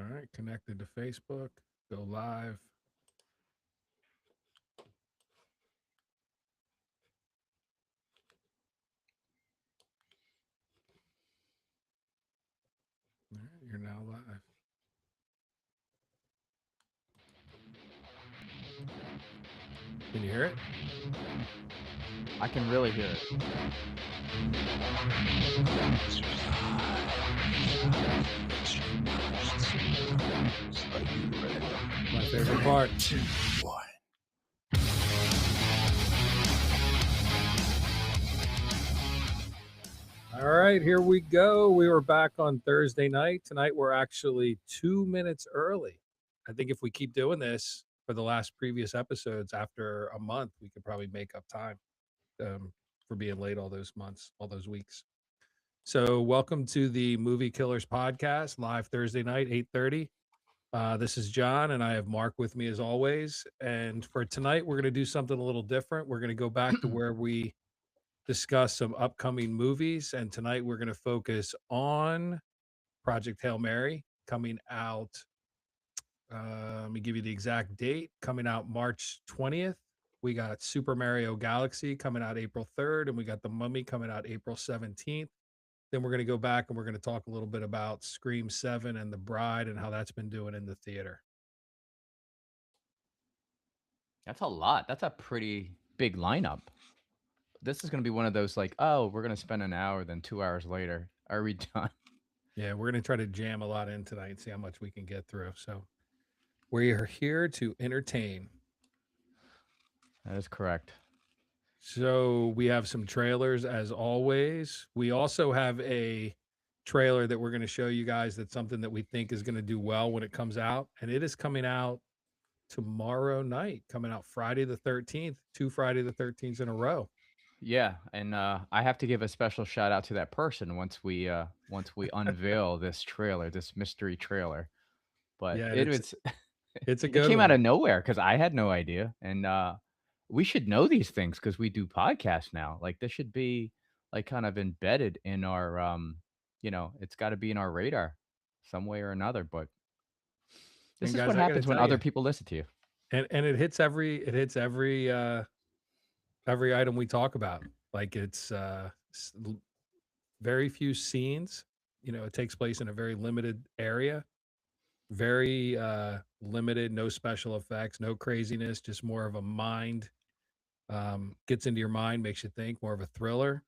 All right, connected to Facebook. Go live. All right, you're now live. Can you hear it? I can really hear it. My favorite part. All right, here we go. We were back on Thursday night. Tonight we're actually 2 minutes early. I think if we keep doing this for the last previous episodes, after a month, we could probably make up time for being late all those months, all those weeks. So, welcome to the Movie Killers podcast, live Thursday night, 8:30. This is John, and I have Mark with me as always. And for tonight, we're going to do something a little different. We're going to go back to where we discuss some upcoming movies. And tonight, we're going to focus on Project Hail Mary coming out. Let me give you the exact date, coming out March 20th. We got Super Mario Galaxy coming out April 3rd, and we got The Mummy coming out April 17th. Then we're going to go back and we're going to talk a little bit about Scream 7 and The Bride and how that's been doing in the theater. That's a lot. That's a pretty big lineup. This is going to be one of those like, oh, we're going to spend an hour, then 2 hours later, are we done? Yeah, we're going to try to jam a lot in tonight and see how much we can get through. So we are here to entertain. That is correct. So we have some trailers as always. We also have a trailer that we're going to show you guys that's something that we think is going to do well when it comes out. And it is coming out tomorrow night, coming out Friday the 13th, two Friday the 13th in a row. Yeah, and I have to give a special shout out to that person once we unveil this trailer, this mystery trailer. But Yeah, and it was it's a it good came out one. of nowhere because I had no idea, and we should know these things because we do podcasts now. Like this should be like kind of embedded in our it's got to be in our radar some way or another. But this And is guys, what I got to happens when tell other you, people listen to you. and it hits every item we talk about. Like it's very few scenes. It takes place in a very limited area, very limited, no special effects, no craziness, just more of a mind, gets into your mind, makes you think, more of a thriller,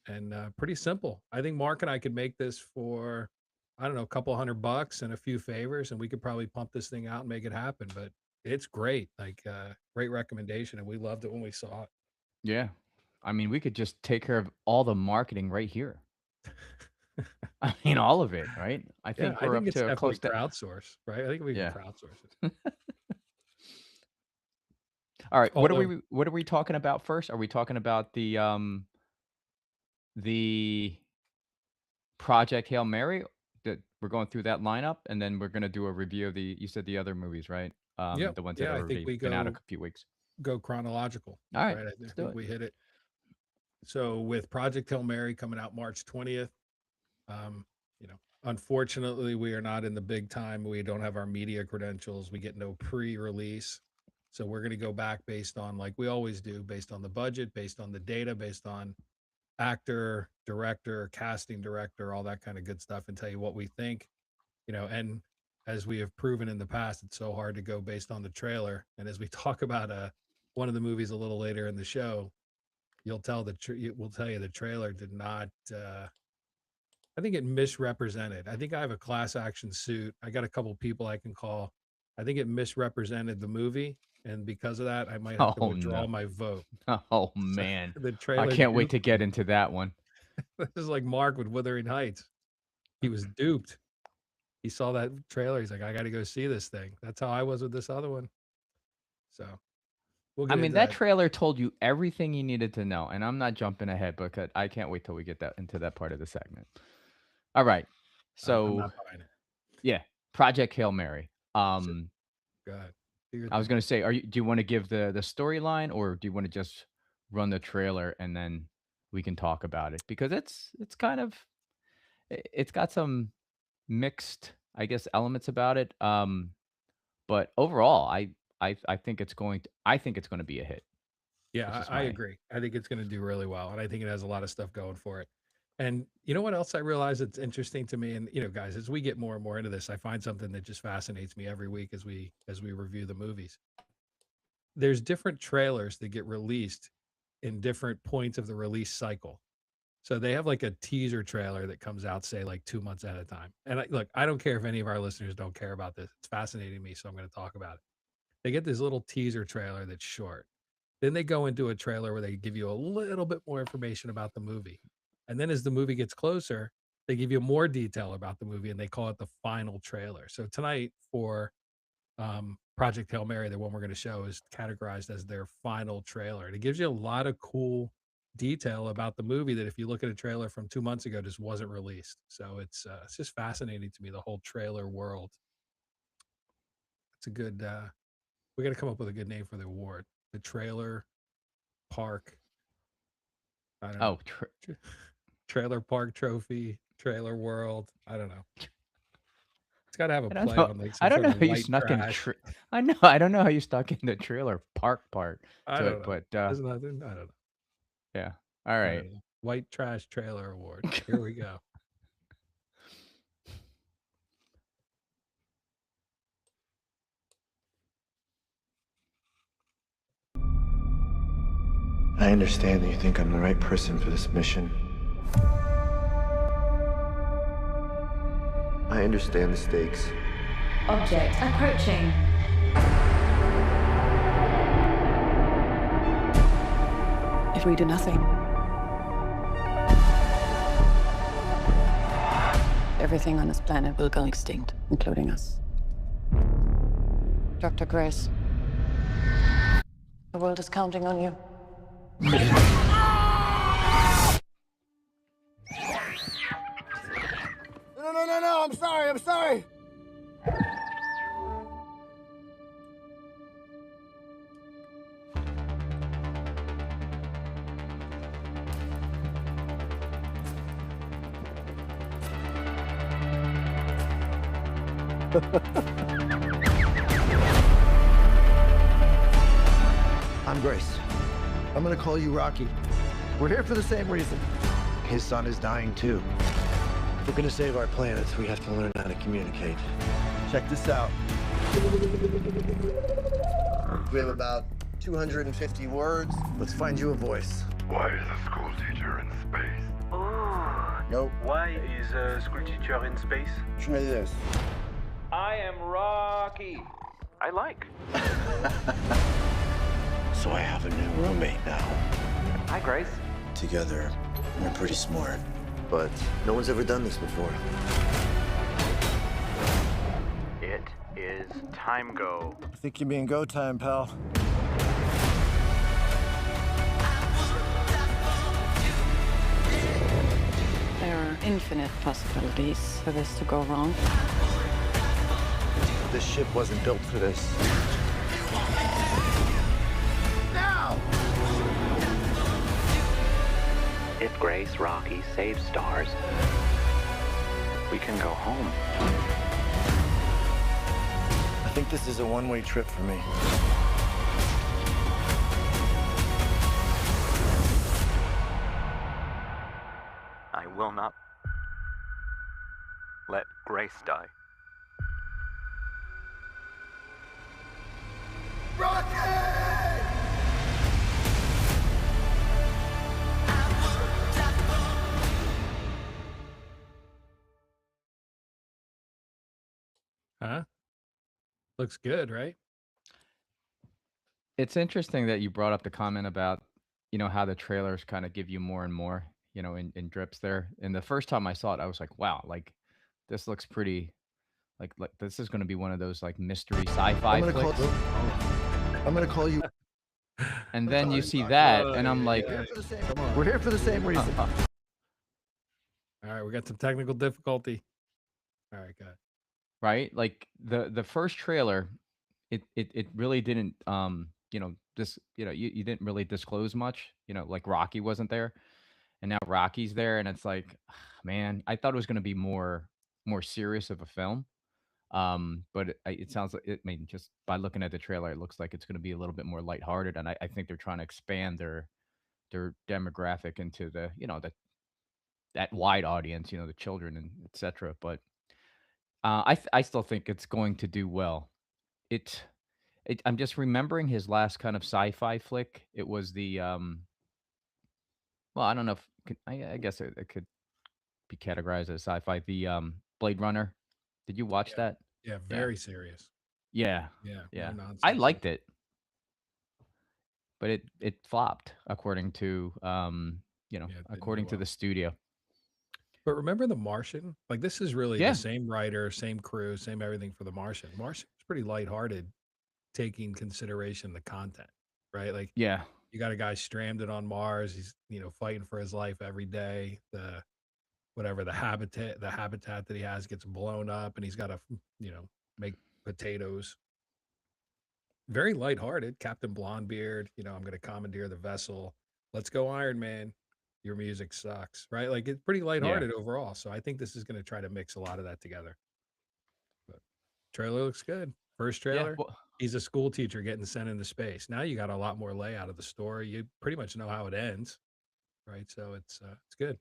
and pretty simple. I think Mark and I could make this for, I don't know, a couple $100 and a few favors, and we could probably pump this thing out and make it happen. But it's great, like great recommendation, and we loved it when we saw Yeah, I mean, we could just take care of all the marketing right here. it. I mean, all of it, right? I Yeah, think I we're think up it's to definitely close to crowdsource, right? I think we can yeah. crowdsource it. All right, Although, what are we talking about first? Are we talking about the Project Hail Mary that we're going through that lineup, and then we're gonna do a review of the you said the other movies, right? yeah, The ones that yeah, have I think already we been out a go few weeks. go chronological, All right, right? I let's do think it. we hit it. So with Project Hail Mary coming out March 20th, unfortunately, we are not in the big time. We don't have our media credentials. We get no pre-release. So we're going to go back based on, like we always do, based on the budget, based on the data, based on actor, director, casting director, all that kind of good stuff, and tell you what we think. And as we have proven in the past, it's so hard to go based on the trailer. And as we talk about one of the movies a little later in the show, we'll tell you the trailer did not. I think it misrepresented. I think I have a class action suit. I got a couple people I can call. I think it misrepresented the movie, and because of that, I might have to Oh withdraw no. my vote. Oh So man. the I trailer can't wait duped to get me. into that one. This is like Mark with Wuthering Heights. He was duped. He saw that trailer. He's like, I got to go see this thing. That's how I was with this other one. So we'll I get mean, into that that. trailer told you everything you needed to know, and I'm not jumping ahead because I can't wait till we get that into that part of the segment. All right. I'm So, not buying it. yeah, Project Hail Mary. So go ahead. Do your I was thing. gonna say, do you want to give the storyline, or do you want to just run the trailer and then we can talk about it? Because it's kind of it's got some mixed I guess, elements about it. But overall, I think it's going to be a hit. That's Yeah, just I my agree. I think it's gonna do really well, and I think it has a lot of stuff going for it. And you know what else I realize that's interesting to me? And guys, as we get more and more into this, I find something that just fascinates me every week as we review the movies. There's different trailers that get released in different points of the release cycle. So they have like a teaser trailer that comes out, say, like 2 months at a time. And look, I don't care if any of our listeners don't care about this. It's fascinating to me, so I'm going to talk about it. They get this little teaser trailer that's short. Then they go into a trailer where they give you a little bit more information about the movie. And then as the movie gets closer, they give you more detail about the movie and they call it the final trailer. So tonight for Project Hail Mary, the one we're going to show, is categorized as their final trailer. And it gives you a lot of cool detail about the movie that if you look at a trailer from 2 months ago, just wasn't released. So it's just fascinating to me, the whole trailer world. It's a good, we got to come up with a good name for the award. The trailer park, I don't know, Oh, tra- trailer park trophy, trailer world. I don't know. It's got to have a I don't play know. on like I some don't sort know of how you white snuck in. trash. I don't know how you stuck in the trailer park part I to don't it, know. but There's nothing. I don't know. yeah. All I right. don't know. White trash trailer award. Here we go. I understand that you think I'm the right person for this mission. I understand the stakes. Object approaching. If we do nothing, everything on this planet will go extinct, including us. Dr. Grace, the world is counting on you. No, I'm sorry. I'm Grace. I'm gonna call you Rocky. We're here for the same reason. His son is dying too. If we're gonna save our planets, we have to learn how to communicate. Check this out. We have about 250 words. Let's find you a voice. Why is a school teacher in space? Nope. Why is a school teacher in space? Try this. I am Rocky. I like. So I have a new roommate now. Hi, Grace. Together, we're pretty smart. But no one's ever done this before. It is time go. I think you mean go time, pal. There are infinite possibilities for this to go wrong. This ship wasn't built for this. If Grace Rocky saves stars, we can go home. I think this is a one-way trip for me. I will not let Grace die. Huh? Looks good, right? It's interesting that you brought up the comment about, how the trailers kind of give you more and more, in drips there. And the first time I saw it, I was like, wow, like this looks pretty like this is going to be one of those like mystery sci-fi I'm gonna call. flicks. I'm gonna call you. And I then thought you he see was that, talking and I'm about it. like, Yeah. Come on. We're here for the same reason. All right, we got some technical difficulty. All right, good. right? Like the first trailer, it really didn't you didn't really disclose much, like Rocky wasn't there, and now Rocky's there, and it's like, man, I thought it was gonna be more serious of a film. But it sounds like I mean, just by looking at the trailer, it looks like it's going to be a little bit more lighthearted, and I think they're trying to expand their demographic into the that wide audience, the children and etc. But I still think it's going to do well. It I'm just remembering his last kind of sci-fi flick. It was the well, I don't know if I guess it could be categorized as sci-fi. The Blade Runner. Did you watch Yeah. that? Yeah, Yeah. very serious. Yeah. Yeah, no Yeah. I nonsense. liked it, but it flopped according to Yeah, it didn't do according to well. the studio. But remember The Martian? Like, this is really Yeah. the same writer, same crew, same everything for The Martian. Martian was pretty lighthearted, taking consideration the content, right? Like, Yeah. you got a guy stranded on Mars. He's, fighting for his life every day. The habitat that he has gets blown up, and he's got to, make potatoes. Very lighthearted. Captain Blondebeard, I'm going to commandeer the vessel. Let's go, Iron Man. Your music sucks, right? Like, it's pretty Yeah. lighthearted overall. So I think this is going to try to mix a lot of that together. But trailer looks good. First Yeah. trailer, Well, he's a school teacher getting sent into space. Now you got a lot more layout of the story. You pretty much know how it ends, right? So it's good.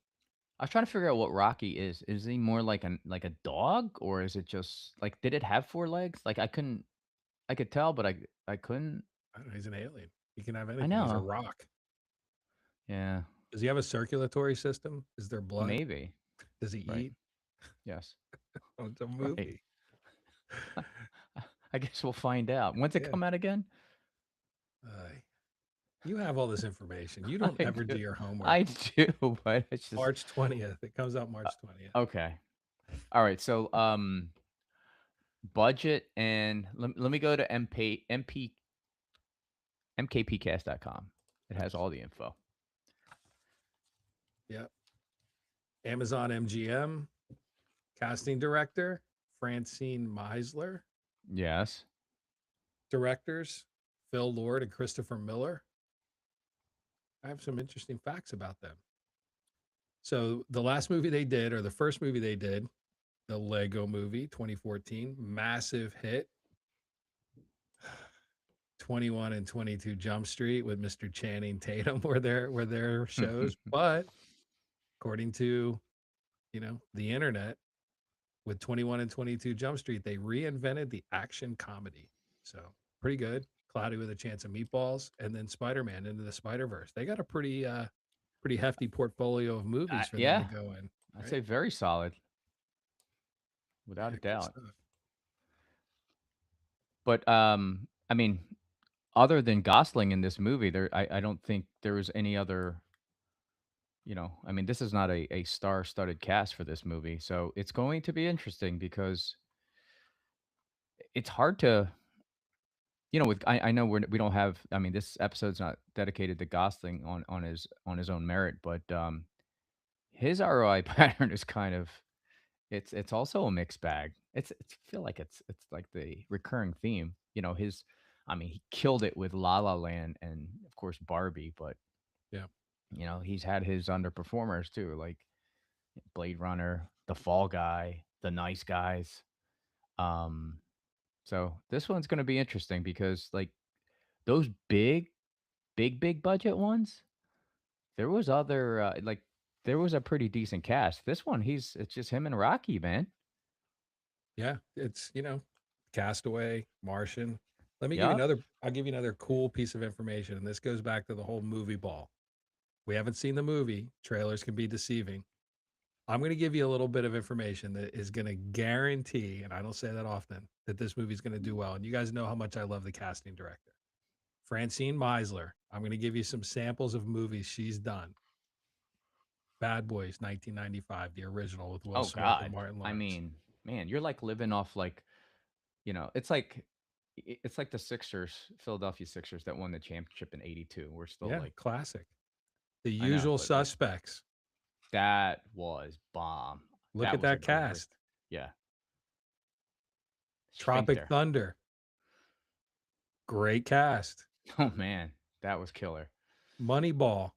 I was trying to figure out what Rocky is. Is he more like a dog, or is it just like did it have four legs? Like I could tell, but I couldn't. I don't know, he's an alien. He can have I anything. He's a know. rock. Yeah. Does he have a circulatory system? Is there blood? Maybe. Does he Right. eat? Yes. Oh, it's a Right. movie. I guess we'll find out. When's it Yeah. come out again? You have all this information. You don't I ever do do. your homework. I do, but it's just March 20th. It comes out March 20th. okay. All right. So budget and let me go to mkpcast.com. It has all the info. Yep. Amazon MGM. Casting director, Francine Meisler. Yes. Directors, Phil Lord and Christopher Miller. I have some interesting facts about them. So the last movie they did, or the first movie they did, the Lego Movie, 2014, massive hit. 21 and 22 Jump Street with Mr. Channing Tatum were their shows. But according to, the internet, with 21 and 22 Jump Street, they reinvented the action comedy. So pretty good. Cloudy with a Chance of Meatballs, and then Spider-Man Into the Spider-Verse. They got a pretty hefty portfolio of movies for them to go in. I'd say very solid. Without a doubt. But I mean, other than Gosling in this movie, I don't think there was any other, I mean, this is not a star-studded cast for this movie. So it's going to be interesting because it's hard to, with I know we don't have, I mean, this episode's not dedicated to Gosling on his own merit, but his ROI pattern is kind of it's also a mixed bag. It's I feel like it's like the recurring theme. I mean, he killed it with La La Land and of course Barbie, but Yeah. He's had his underperformers too, like Blade Runner, The Fall Guy, The Nice Guys. So this one's going to be interesting because like those big budget ones, there was other like there was a pretty decent cast. This one, it's just him and Rocky, man. Yeah, it's, Castaway, Martian. Let me give you Yup. another. I'll give you another cool piece of information, and this goes back to the whole movie ball. We haven't seen the movie. Trailers can be deceiving. I'm going to give you a little bit of information that is going to guarantee, and I don't say that often, that this movie's going to do well. And you guys know how much I love the casting director, Francine Meisler. I'm going to give you some samples of movies she's done. Bad Boys, 1995, the original with Will Oh Smith God. and Martin Lawrence. I mean, man, you're like living off like, it's like the Sixers, Philadelphia Sixers that won the championship in '82. We're still yeah, like classic. The I know, Usual but, like, Suspects. that was bomb. Look That at was a that great cast. Yeah. Tropic Sphincter. Thunder. Great cast. Oh man, that was killer. Moneyball.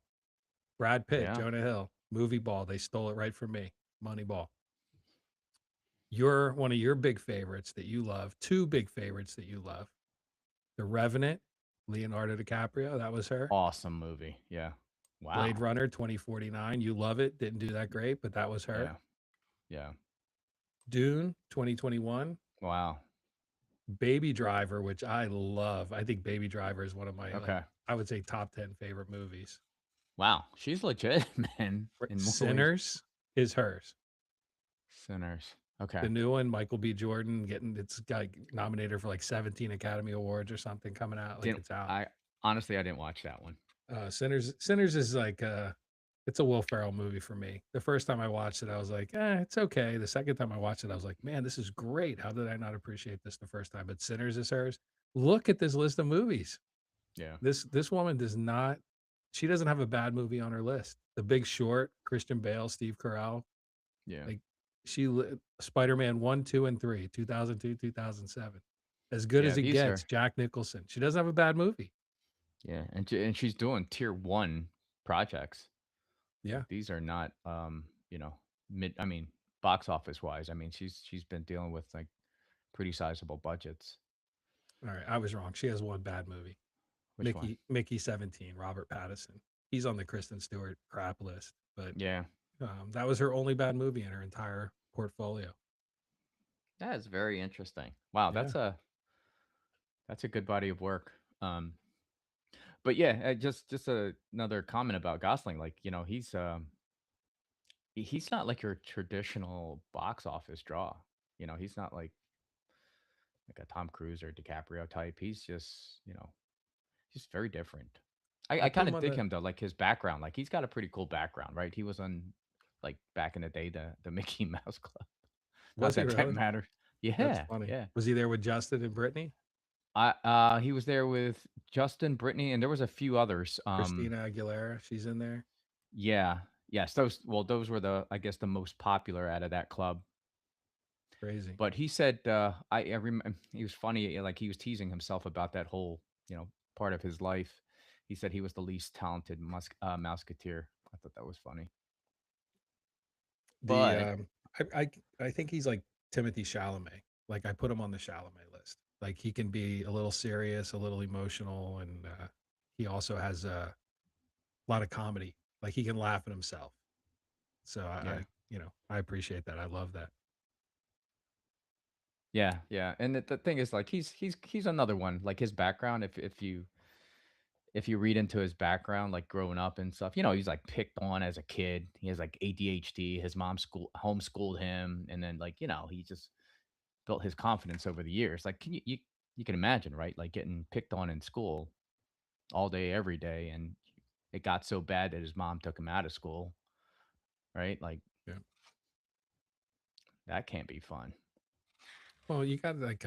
Brad Pitt, Yeah. Jonah Hill. Movie Ball. They stole it right from me. Moneyball. You're one of your big favorites that you love. Two big favorites that you love. The Revenant, Leonardo DiCaprio. That was her. Awesome movie. Yeah. Wow. Blade Runner 2049. You love it. Didn't do that great, but that was her. Yeah. Yeah. Dune 2021. Wow. Baby Driver, which I love. I think Baby Driver is one of my, Okay. I would say, top 10 favorite movies. Wow. She's legit, man. In more ways. Sinners is hers. Sinners. Okay. The new one, Michael B. Jordan, it's got nominated for like 17 Academy Awards or something coming out. Like it's out. I honestly didn't watch that one. Sinners is like it's a Will Ferrell movie for me. The first time I watched it, I was like, it's okay. The second time I watched it, I was like, man, this is great. How did I not appreciate this the first time? But Sinners is hers. Look at this list of movies. Yeah. This woman she doesn't have a bad movie on her list. The Big Short, Christian Bale, Steve Carell. Yeah. Like Spider-Man 1, 2, and 3, 2002, 2007. As good as it gets. Jack Nicholson. She doesn't have a bad movie. Yeah, and she's doing tier 1 projects. Yeah. Like, these are not box office wise. I mean, she's been dealing with like pretty sizable budgets. All right, I was wrong. She has one bad movie. Which one? Mickey 17, Robert Pattinson. He's on the Kristen Stewart crap list, but yeah. That was her only bad movie in her entire portfolio. That is very interesting. Wow, that's a good body of work. But yeah, just another comment about Gosling. Like, he's not like your traditional box office draw. He's not like a Tom Cruise or DiCaprio type. He's just, he's very different. I kind of dig him though, like his background. Like he's got a pretty cool background, right? He was on, like back in the day, the Mickey Mouse Club. Was Not he that really? that matters. Yeah, That's funny. yeah. Was he there with Justin and Brittany? He was there with Justin, Brittany, and there was a few others. Christina Aguilera, she's in there. Yeah, yes. Those were the most popular out of that club. Crazy. But he said, I remember he was funny. Like he was teasing himself about that whole, part of his life. He said he was the least talented Mouseketeer. I thought that was funny. But I think he's like Timothy Chalamet. Like I put him on the Chalamet list. Like he can be a little serious, a little emotional, and he also has a lot of comedy. Like he can laugh at himself. So I appreciate that. I love that. Yeah, yeah. And the thing is, like he's another one. Like his background, if you read into his background, like growing up and stuff, he's like picked on as a kid. He has like ADHD. His mom homeschooled him, and then like he just built his confidence over the years. Like you can imagine, right? Like getting picked on in school all day, every day, and it got so bad that his mom took him out of school, right? Like, yeah, that can't be fun. Well, you got like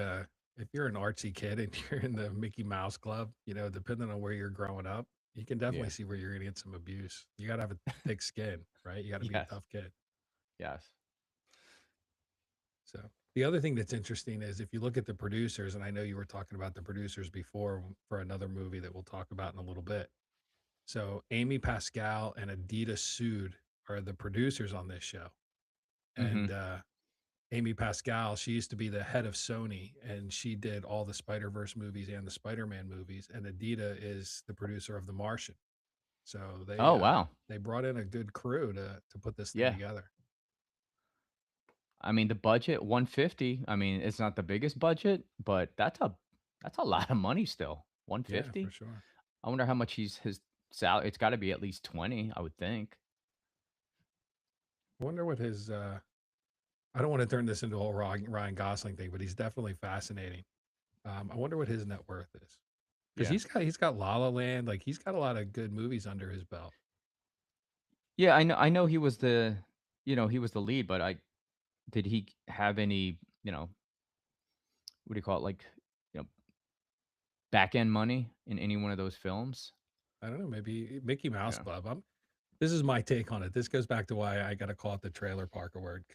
if you're an artsy kid and you're in the Mickey Mouse Club, depending on where you're growing up, you can definitely see where you're going to get some abuse. You got to have a thick skin, right? You got to be a tough kid. Yes. So the other thing that's interesting is if you look at the producers, and I know you were talking about the producers before for another movie that we'll talk about in a little bit. So Amy Pascal and Aditya Sood are the producers on this show. And Amy Pascal, she used to be the head of Sony, and she did all the Spider-Verse movies and the Spider-Man movies. And Aditya is the producer of The Martian. So they wow, they brought in a good crew to put this thing together. I mean, the budget 150. I mean, it's not the biggest budget, but that's a lot of money still. 150 for sure. I wonder how much his salary. It's got to be at least 20, I would think. I wonder what his. I don't want to turn this into a whole Ryan Gosling thing, but he's definitely fascinating. I wonder what his net worth is, because he's got La La Land. Like he's got a lot of good movies under his belt. Yeah, I know he was the lead, but did he have any, what do you call it? Like, back end money in any one of those films? I don't know. Maybe Mickey Mouse Club. This is my take on it. This goes back to why I got to call it the Trailer Park Award.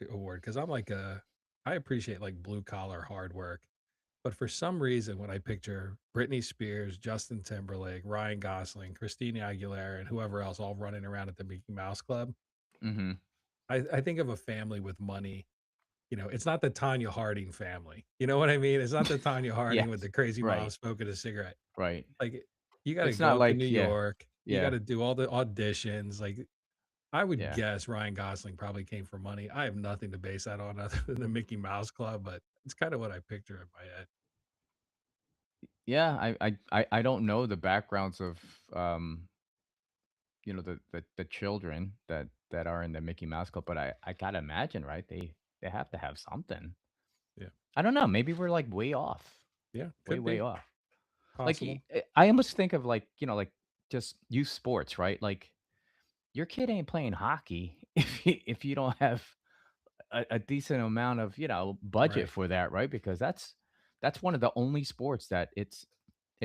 Because I'm like I appreciate like blue collar hard work. But for some reason, when I picture Britney Spears, Justin Timberlake, Ryan Gosling, Christina Aguilera, and whoever else all running around at the Mickey Mouse Club, I think of a family with money it's not the Tanya Harding family. You know what I mean? It's not the Tanya Harding with Yes, the crazy mom right. smoking a cigarette. Right. Like, you got to It's go not up to like New York. You got yeah, to do all the auditions. Like, I would yeah. guess Ryan Gosling probably came for money. I have nothing to base that on other than the Mickey Mouse Club, but it's kind of what I picture in my head. Yeah, I don't know the backgrounds of um, the children that are in the Mickey Mouse Club, but I gotta imagine, right? They have to have something. Yeah. I don't know. Maybe we're like way off. Yeah, Way, could way be off. Like possible. I almost think of like, like just youth sports, right? Like your kid ain't playing hockey if you don't have a decent amount of, budget Right. for that, right? Because that's one of the only sports that it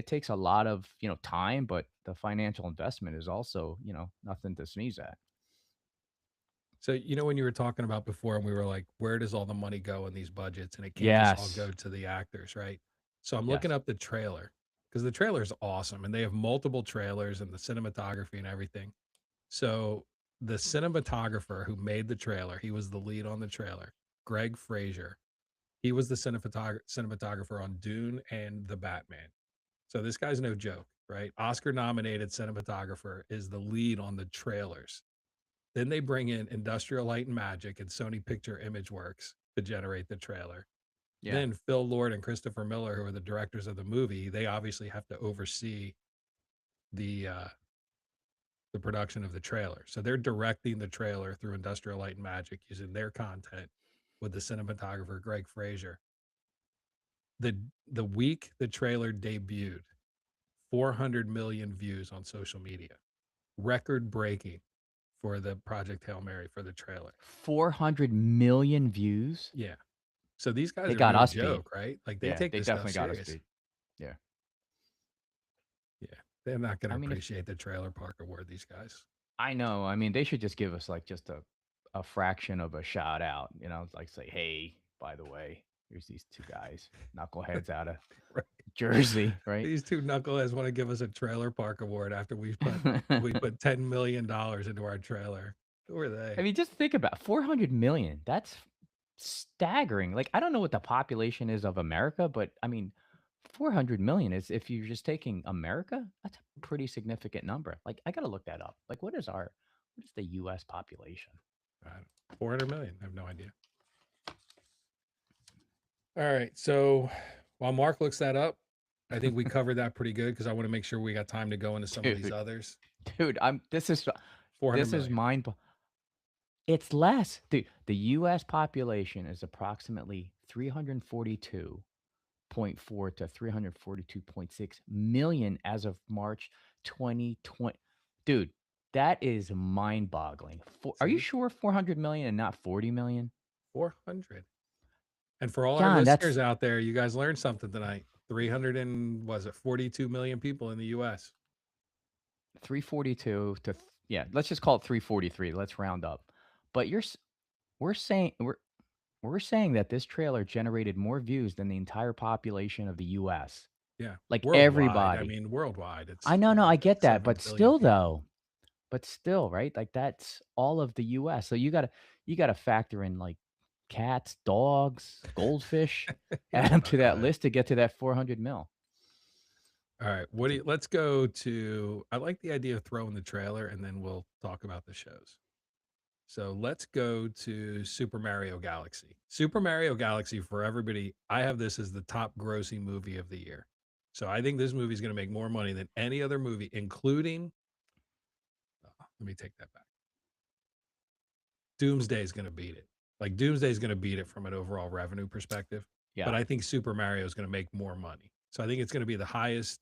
takes a lot of, time, but the financial investment is also, nothing to sneeze at. So, when you were talking about before, and we were like, where does all the money go in these budgets? And it can't just all Yes. go to the actors, right? So I'm looking Yes. up the trailer because the trailer is awesome and they have multiple trailers and the cinematography and everything. So the cinematographer who made the trailer, he was the lead on the trailer, Greg Fraser. He was the cinematographer on Dune and The Batman. So this guy's no joke, right? Oscar nominated cinematographer is the lead on the trailers. Then they bring in Industrial Light and Magic and Sony Picture Imageworks to generate the trailer. Yeah. Then Phil Lord and Christopher Miller, who are the directors of the movie, they obviously have to oversee the production of the trailer. So they're directing the trailer through Industrial Light and Magic using their content with the cinematographer Greg Fraser. The week the trailer debuted, 400 million views on social media, record breaking for the Project Hail Mary for the trailer. 400 million views. Yeah. So these guys They are got no us beat. joke, right? Like they Yeah, take they this definitely stuff got us serious. beat. Yeah. Yeah. They're not going I to mean, if appreciate the Trailer Park Award, these guys. I know, I mean, they should just give us like just a fraction of a shout out, like say, hey, by the way, here's these two guys, knuckleheads out of Right. Jersey, right? These two knuckleheads want to give us a Trailer Park Award after we put $10 million into our trailer. Who are they? I mean, just think about 400 million. That's staggering. Like, I don't know what the population is of America, but I mean, 400 million is, if you're just taking America, that's a pretty significant number. Like, I got to look that up. Like, what is the US population? 400 million. I have no idea. All right. So while Mark looks that up, I think we covered that pretty good because I want to make sure we got time to go into some of these Dude. others. Dude, this is 400 million. mind. It's less. Dude, the US population is approximately 342.4 to 342.6 million as of March 2020. Dude, that is mind-boggling. Are you See? sure 400 million and not 40 million? 400. And for all our John, listeners out there, you guys learned something tonight. 42 million people in the US. 342 to let's just call it 343. Let's round up. But we're saying that this trailer generated more views than the entire population of the US. Yeah. Like Worldwide. everybody. I mean, worldwide. It's I know, I get that, 7 but billion still people. though. But still, right? Like that's all of the US. So you gotta factor in like cats, dogs, goldfish, add them to that list to get to that 400 mil. All right. Let's go to, I like the idea of throwing the trailer and then we'll talk about the shows. So let's go to Super Mario Galaxy. Super Mario Galaxy, for everybody, I have this as the top grossing movie of the year. So I think this movie is going to make more money than any other movie, including, let me take that back. Doomsday is going to beat it. Like Doomsday is going to beat it from an overall revenue perspective. Yeah. But I think Super Mario is going to make more money. So I think it's going to be the highest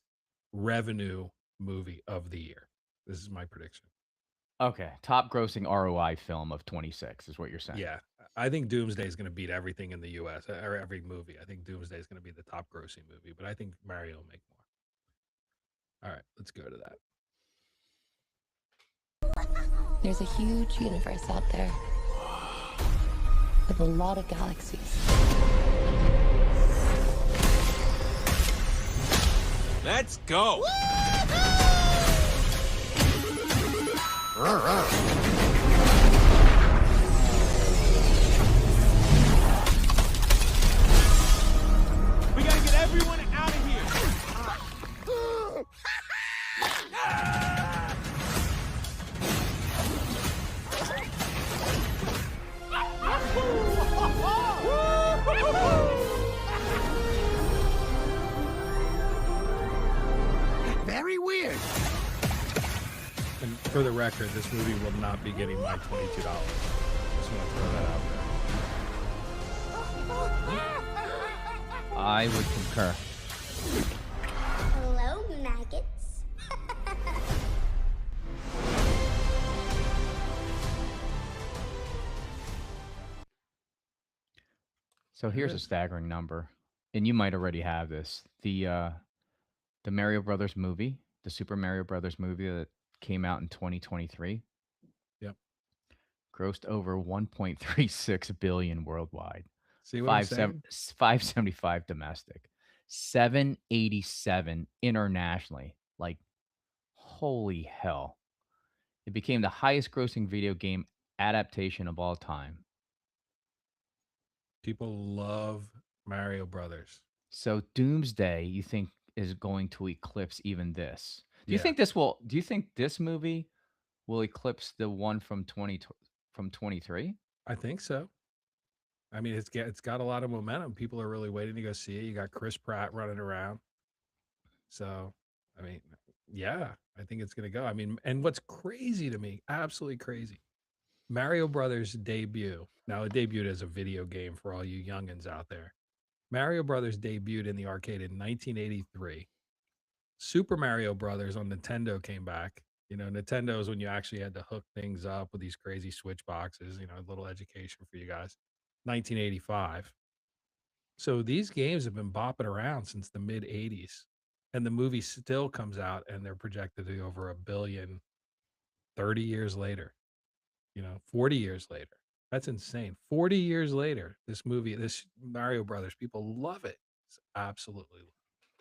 revenue movie of the year. This is my prediction. Okay. Top grossing ROI film of 26 is what you're saying. Yeah. I think Doomsday is going to beat everything in the US or every movie. I think Doomsday is going to be the top grossing movie, but I think Mario will make more. All right, let's go to that. There's a huge universe out there with a lot of galaxies. Let's go! For the record, this movie will not be getting my $22. Just want to throw that out there. I would concur. Hello, maggots. So here's a staggering number, and you might already have this. The Mario Brothers movie, the Super Mario Brothers movie that came out in 2023, Yep. grossed over 1.36 billion worldwide. See what I'm saying? 575 domestic, 787 internationally. Like, holy hell. It became the highest grossing video game adaptation of all time. People love Mario Brothers. So Doomsday, you think, is going to eclipse even this? Do you Yeah. think do you think this movie will eclipse the one from 23? I think so. I mean, it's got a lot of momentum. People are really waiting to go see it. You got Chris Pratt running around. So, I mean, yeah, I think it's going to go. I mean, and what's crazy to me, absolutely crazy, Mario Brothers debut. Now, it debuted as a video game for all you youngins out there. Mario Brothers debuted in the arcade in 1983. Super Mario Brothers on Nintendo came back. You know, Nintendo is when you actually had to hook things up with these crazy switch boxes, you know, a little education for you guys. 1985. So these games have been bopping around since the mid 80s. And the movie still comes out and they're projected to be over $1 billion 30 years later. 40 years later. That's insane. 40 years later, this movie, this Mario Brothers, people love it. It's absolutely.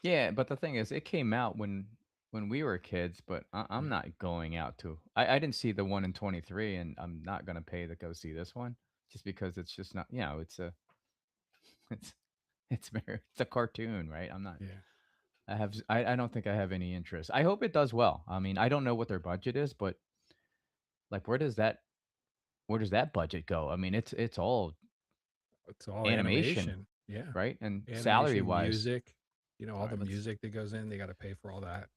Yeah, but the thing is, it came out when we were kids, but I'm not going out to. I didn't see the one in 23, and I'm not gonna pay to go see this one just because it's just not. It's it's a cartoon, right? I'm not. Yeah. I don't think I have any interest. I hope it does well. I mean, I don't know what their budget is, but like, where does that budget go? I mean, it's all animation, Yeah. right? And Animation, salary wise, music, all the Right, music that goes in, they got to pay for all that.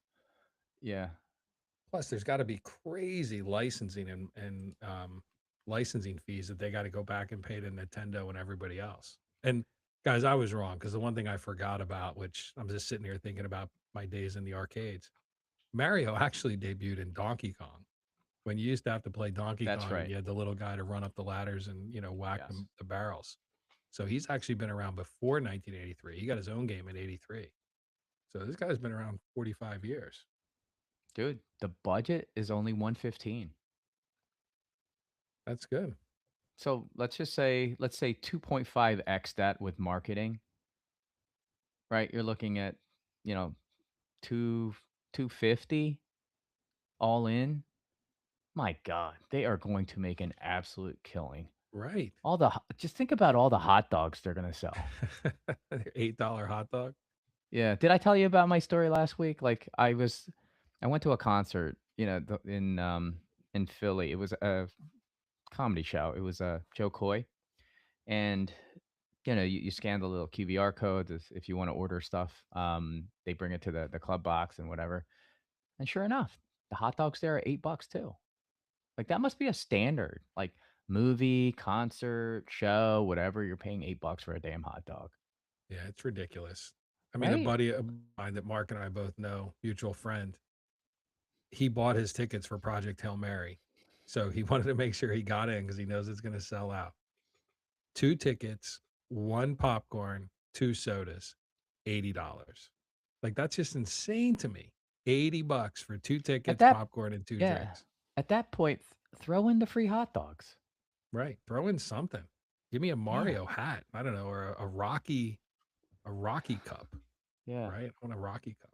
yeah. Plus, there's got to be crazy licensing and licensing fees that they got to go back and pay to Nintendo and everybody else. And guys, I was wrong because the one thing I forgot about, which I'm just sitting here thinking about my days in the arcades, Mario actually debuted in Donkey Kong. When you used to have to play Donkey That's Kong, right. you had the little guy to run up the ladders and whack Yes. the barrels. So he's actually been around before 1983. He got his own game in 83. So this guy's been around 45 years. Dude, the budget is only 115. That's good. So let's say 2.5x that with marketing, right? You're looking at, 250 all in. My God, they are going to make an absolute killing. Right. Just think about all the hot dogs they're gonna sell. $8 hot dog. Yeah. Did I tell you about my story last week? Like I went to a concert, in Philly. It was a comedy show. It was Joe Coy, and you scan the little QVR code if you want to order stuff. They bring it to the club box and whatever. And sure enough, the hot dogs there are $8 too. Like that must be a standard. Like movie, concert, show, whatever. You're paying $8 for a damn hot dog. Yeah, it's ridiculous. I mean, a Right? buddy of mine that Mark and I both know, mutual friend, he bought his tickets for Project Hail Mary. So he wanted to make sure he got in because he knows it's going to sell out. 2 tickets, 1 popcorn, 2 sodas, $80. Like that's just insane to me. $80 for 2 tickets, that- popcorn, and 2 Yeah. drinks. At that point, throw in the free hot dogs. Right. Throw in something. Give me a Mario hat. I don't know, or a Rocky cup. Yeah. Right. I want a Rocky cup.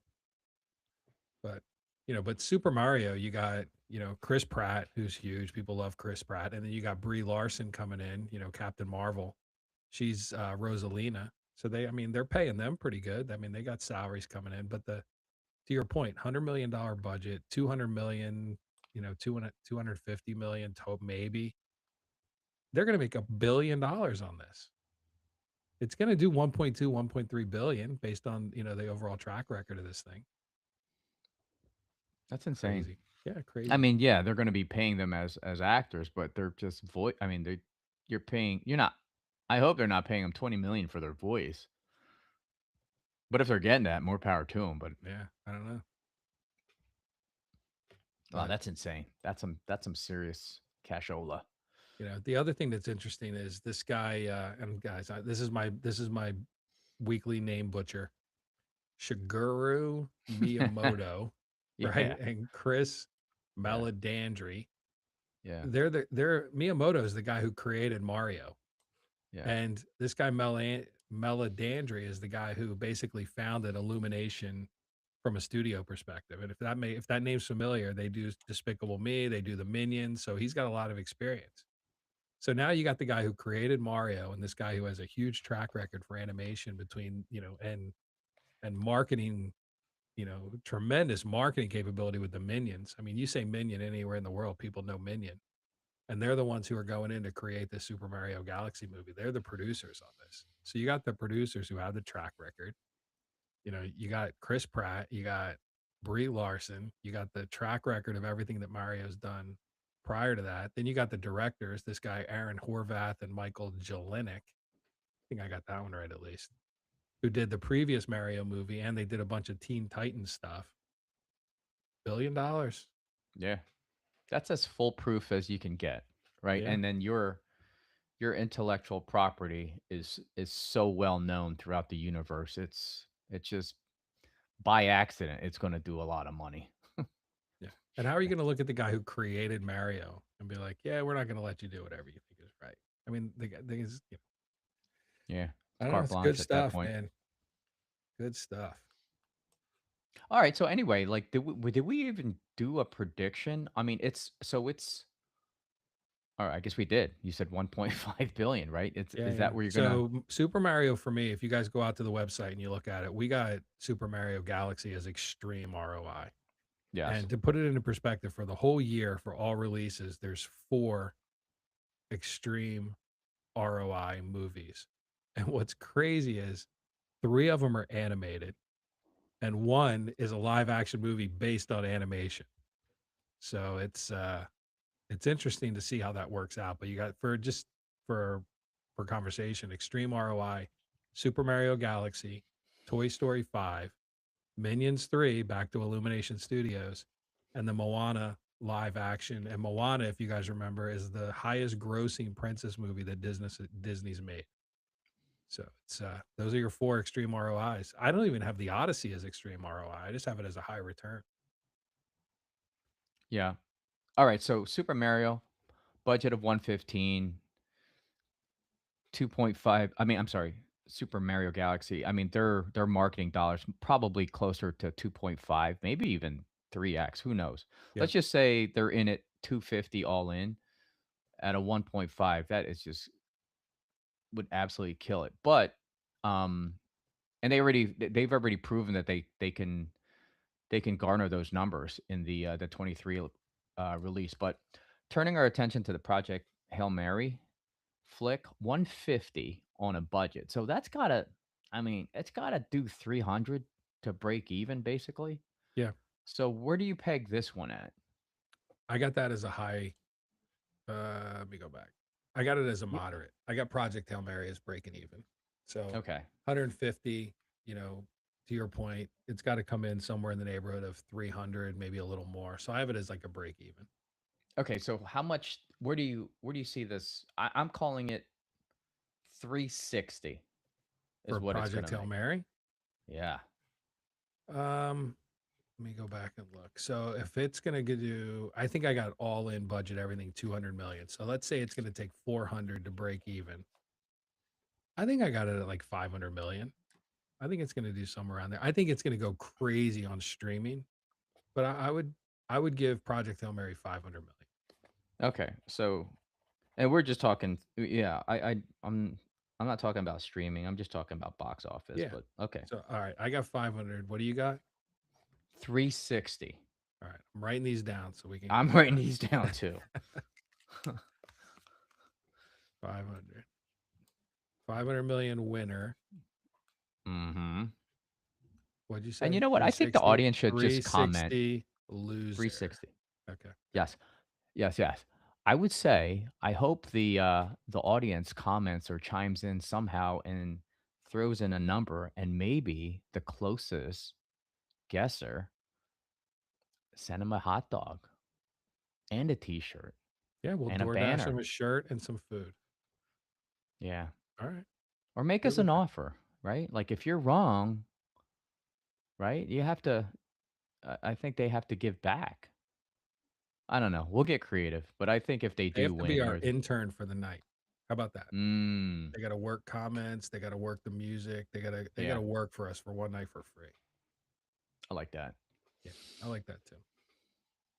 But but Super Mario, you got Chris Pratt, who's huge. People love Chris Pratt, and then you got Brie Larson coming in. Captain Marvel. She's Rosalina. So they're paying them pretty good. I mean, they got salaries coming in. But to your point, $100 million budget, 200 million. 250 million maybe. They're going to make $1 billion on this. It's going to do 1.2, 1.3 billion based on, the overall track record of this thing. That's insane. Crazy. Yeah, crazy. I mean, yeah, they're going to be paying them as actors, but they're just voice. I mean, you're not. I hope they're not paying them 20 million for their voice. But if they're getting that, more power to them. But Yeah, I don't know. wow, But that's insane. That's some serious cashola. the other thing that's interesting is this guy. And guys, this is my weekly name butcher, Shigeru Miyamoto, Yeah, right? And Chris yeah, Meledandri. yeah, They're Miyamoto is the guy who created Mario, yeah. and this guy Meledandri is the guy who basically founded Illumination from a studio perspective. And if that name's familiar, they do Despicable Me, they do the Minions, so he's got a lot of experience. So now you got the guy who created Mario and this guy who has a huge track record for animation between, and marketing, tremendous marketing capability with the Minions. I mean, you say Minion anywhere in the world, people know Minion. And they're the ones who are going in to create the Super Mario Galaxy movie. They're the producers on this. So you got the producers who have the track record. You got Chris Pratt, you got Brie Larson, you got the track record of everything that Mario's done prior to that. Then you got the directors, this guy Aaron Horvath and Michael Jelenic. I think I got that one right at least. Who did the previous Mario movie, and they did a bunch of Teen Titans stuff. $1 billion. Yeah. That's as foolproof as you can get, right? Yeah. And then your intellectual property is so well known throughout the universe. It's just by accident it's going to do a lot of money. Yeah. And how are you going to look at the guy who created Mario and be like, yeah, we're not going to let you do whatever you think is right? I mean, the thing is, Yeah. I don't know. Carte It's good blanche at that stuff, point. man. Good stuff. All right. So anyway, like, did we even do a prediction? I mean, it's all right. I guess we did. You said 1.5 billion, right? Yeah, Is yeah. that where you're gonna? So Super Mario for me, if you guys go out to the website and you look at it, we got Super Mario Galaxy as extreme ROI. Yes. And to put it into perspective, for the whole year, for all releases, there's 4 extreme ROI movies. And what's crazy is 3 of them are animated, and 1 is a live action movie based on animation. So it's interesting to see how that works out. But you got for conversation, extreme ROI, Super Mario Galaxy, Toy Story 5, Minions 3, back to Illumination Studios, and the Moana live action. And Moana, if you guys remember, is the highest grossing princess movie that Disney's made. So it's those are your 4 extreme ROIs. I don't even have the Odyssey as extreme ROI. I just have it as a high return. Yeah. All right. So Super Mario, budget of 115, 2.5. I mean, I'm sorry, Super Mario Galaxy. I mean, their marketing dollars probably closer to 2.5, maybe even 3x. Who knows? Yeah. Let's just say they're in at 250 all in at a 1.5. That is just would absolutely kill it. But and they've already proven that they can garner those numbers in the 23 release. But turning our attention to the Project Hail Mary flick, 150 on a budget. So that's gotta, I mean, it's gotta do 300 to break even, basically. Yeah. So where do you peg this one at? I got that as a high. Let me go back. I got it as a moderate. I got Project Hail Mary as breaking even. So Okay. 150, to your point, it's got to come in somewhere in the neighborhood of 300, maybe a little more. So I have it as like a break even. Okay. So how much? Where do you see this? I'm calling it 360. Is For what it's Project gonna Hail make. Mary. Yeah. Let me go back and look. So if it's gonna do, I think I got all in budget, everything 200 million. So let's say it's gonna take 400 to break even. I think I got it at like 500 million. I think it's gonna do somewhere around there. I think it's gonna go crazy on streaming, but I would give Project Hail Mary 500 million. Okay. So, and we're just talking. Yeah. I'm not talking about streaming. I'm just talking about box office. Yeah. But okay. So all right, I got 500. What do you got? 360. All right, I'm writing these down so we can. I'm writing these down too. 500. 500 million winner. Mm-hmm. What'd you say? And you know what? I think the audience should just comment. 360 loser. 360. Okay. Yes. Yes, yes. I would say I hope the audience comments or chimes in somehow and throws in a number, and maybe the closest guesser send him a hot dog and a T-shirt Yeah, we'll and a DoorDash him banner. a shirt and some food. Yeah. All right. Or make Good us an with that. offer, right? Like if you're wrong, right? You have to I think they have to give back. I don't know. We'll get creative, but I think if they They do have to be win our or intern for the night. How about that? mm, They got to work comments. They got to work the music. They got yeah, to work for us for one night for free. I like that. Yeah, I like that too.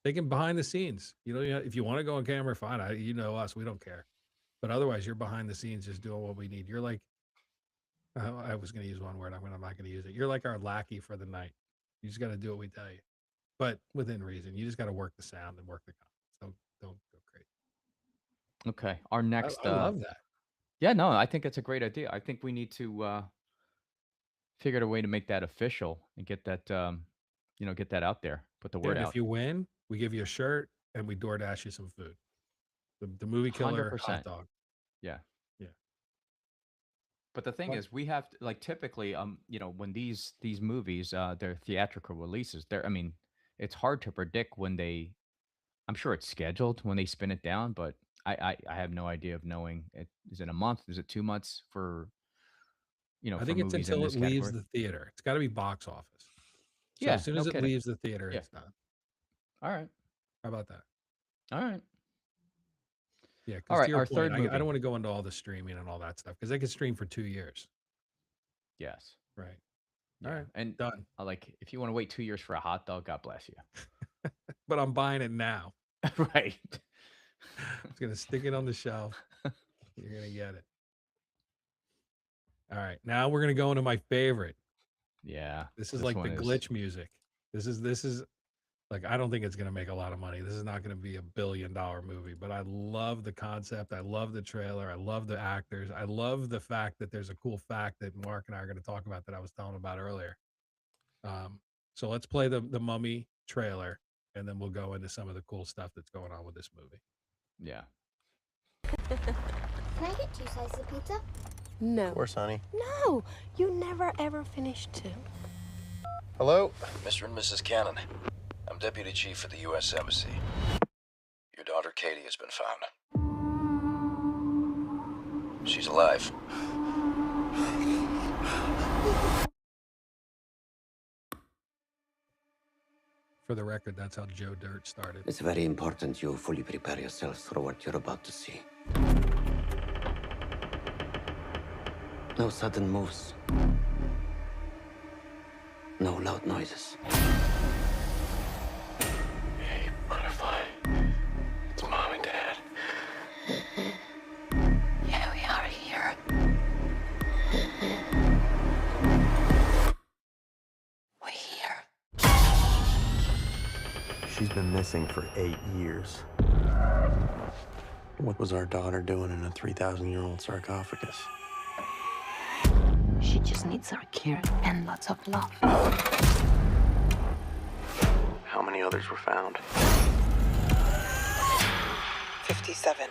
They can behind the scenes. You know, if you want to go on camera, fine. You know us, we don't care. But otherwise, you're behind the scenes, just doing what we need. You're like, I was going to use one word. I'm not going to use it. You're like our lackey for the night. You just got to do what we tell you, but within reason. You just got to work the sound and work the comments. Don't go crazy. Okay. Our next I love that. yeah, no, I think it's a great idea. I think we need to figure out a way to make that official and get that get that out there. Put the Yeah, word and out. if you win, we give you a shirt and we DoorDash you some food. The movie killer hot 100%. dog. Yeah. Yeah. But the thing What? is, we have to, like typically, when these movies, they're theatrical releases. I mean, it's hard to predict when they. I'm sure it's scheduled when they spin it down, but I have no idea of knowing. Is it a month? Is it 2 months for I for think it's movies in until it this leaves category? the theater. It's got to be box office. So Yeah, as soon no as it kidding. leaves the theater, Yeah. it's done. All right. How about that? All right. Yeah, All because to right. your Our point, third I movie. don't want to go into all the streaming and all that stuff because they could stream for 2 years. Yes. Right. Yeah. All right. And Done. I like if you want to wait 2 years for a hot dog, God bless you. But I'm buying it now. Right. I'm just gonna stick it on the shelf. You're gonna get it. All right. Now we're gonna go into my favorite. Yeah. This is like the one is glitch music. This is like I don't think it's gonna make a lot of money. This is not gonna be $1 billion movie, but I love the concept. I love the trailer. I love the actors. I love the fact that there's a cool fact that Mark and I are gonna talk about that I was telling about earlier. So let's play the Mummy trailer, and then we'll go into some of the cool stuff that's going on with this movie. Yeah. Can I get 2 slices of pizza? No. Of course, honey. No, you never ever finish 2. Hello? Mr. and Mrs. Cannon, I'm Deputy Chief at the U.S. Embassy. Your daughter Katie has been found. She's alive. For the record, that's how Joe Dirt started. It's very important you fully prepare yourself for what you're about to see. No sudden moves. No loud noises. Hey, Butterfly. It's Mom and Dad. Yeah, we are here. We're here. She's been missing for 8 years. What was our daughter doing in a 3,000-year-old sarcophagus? She just needs our care and lots of love. How many others were found? 57.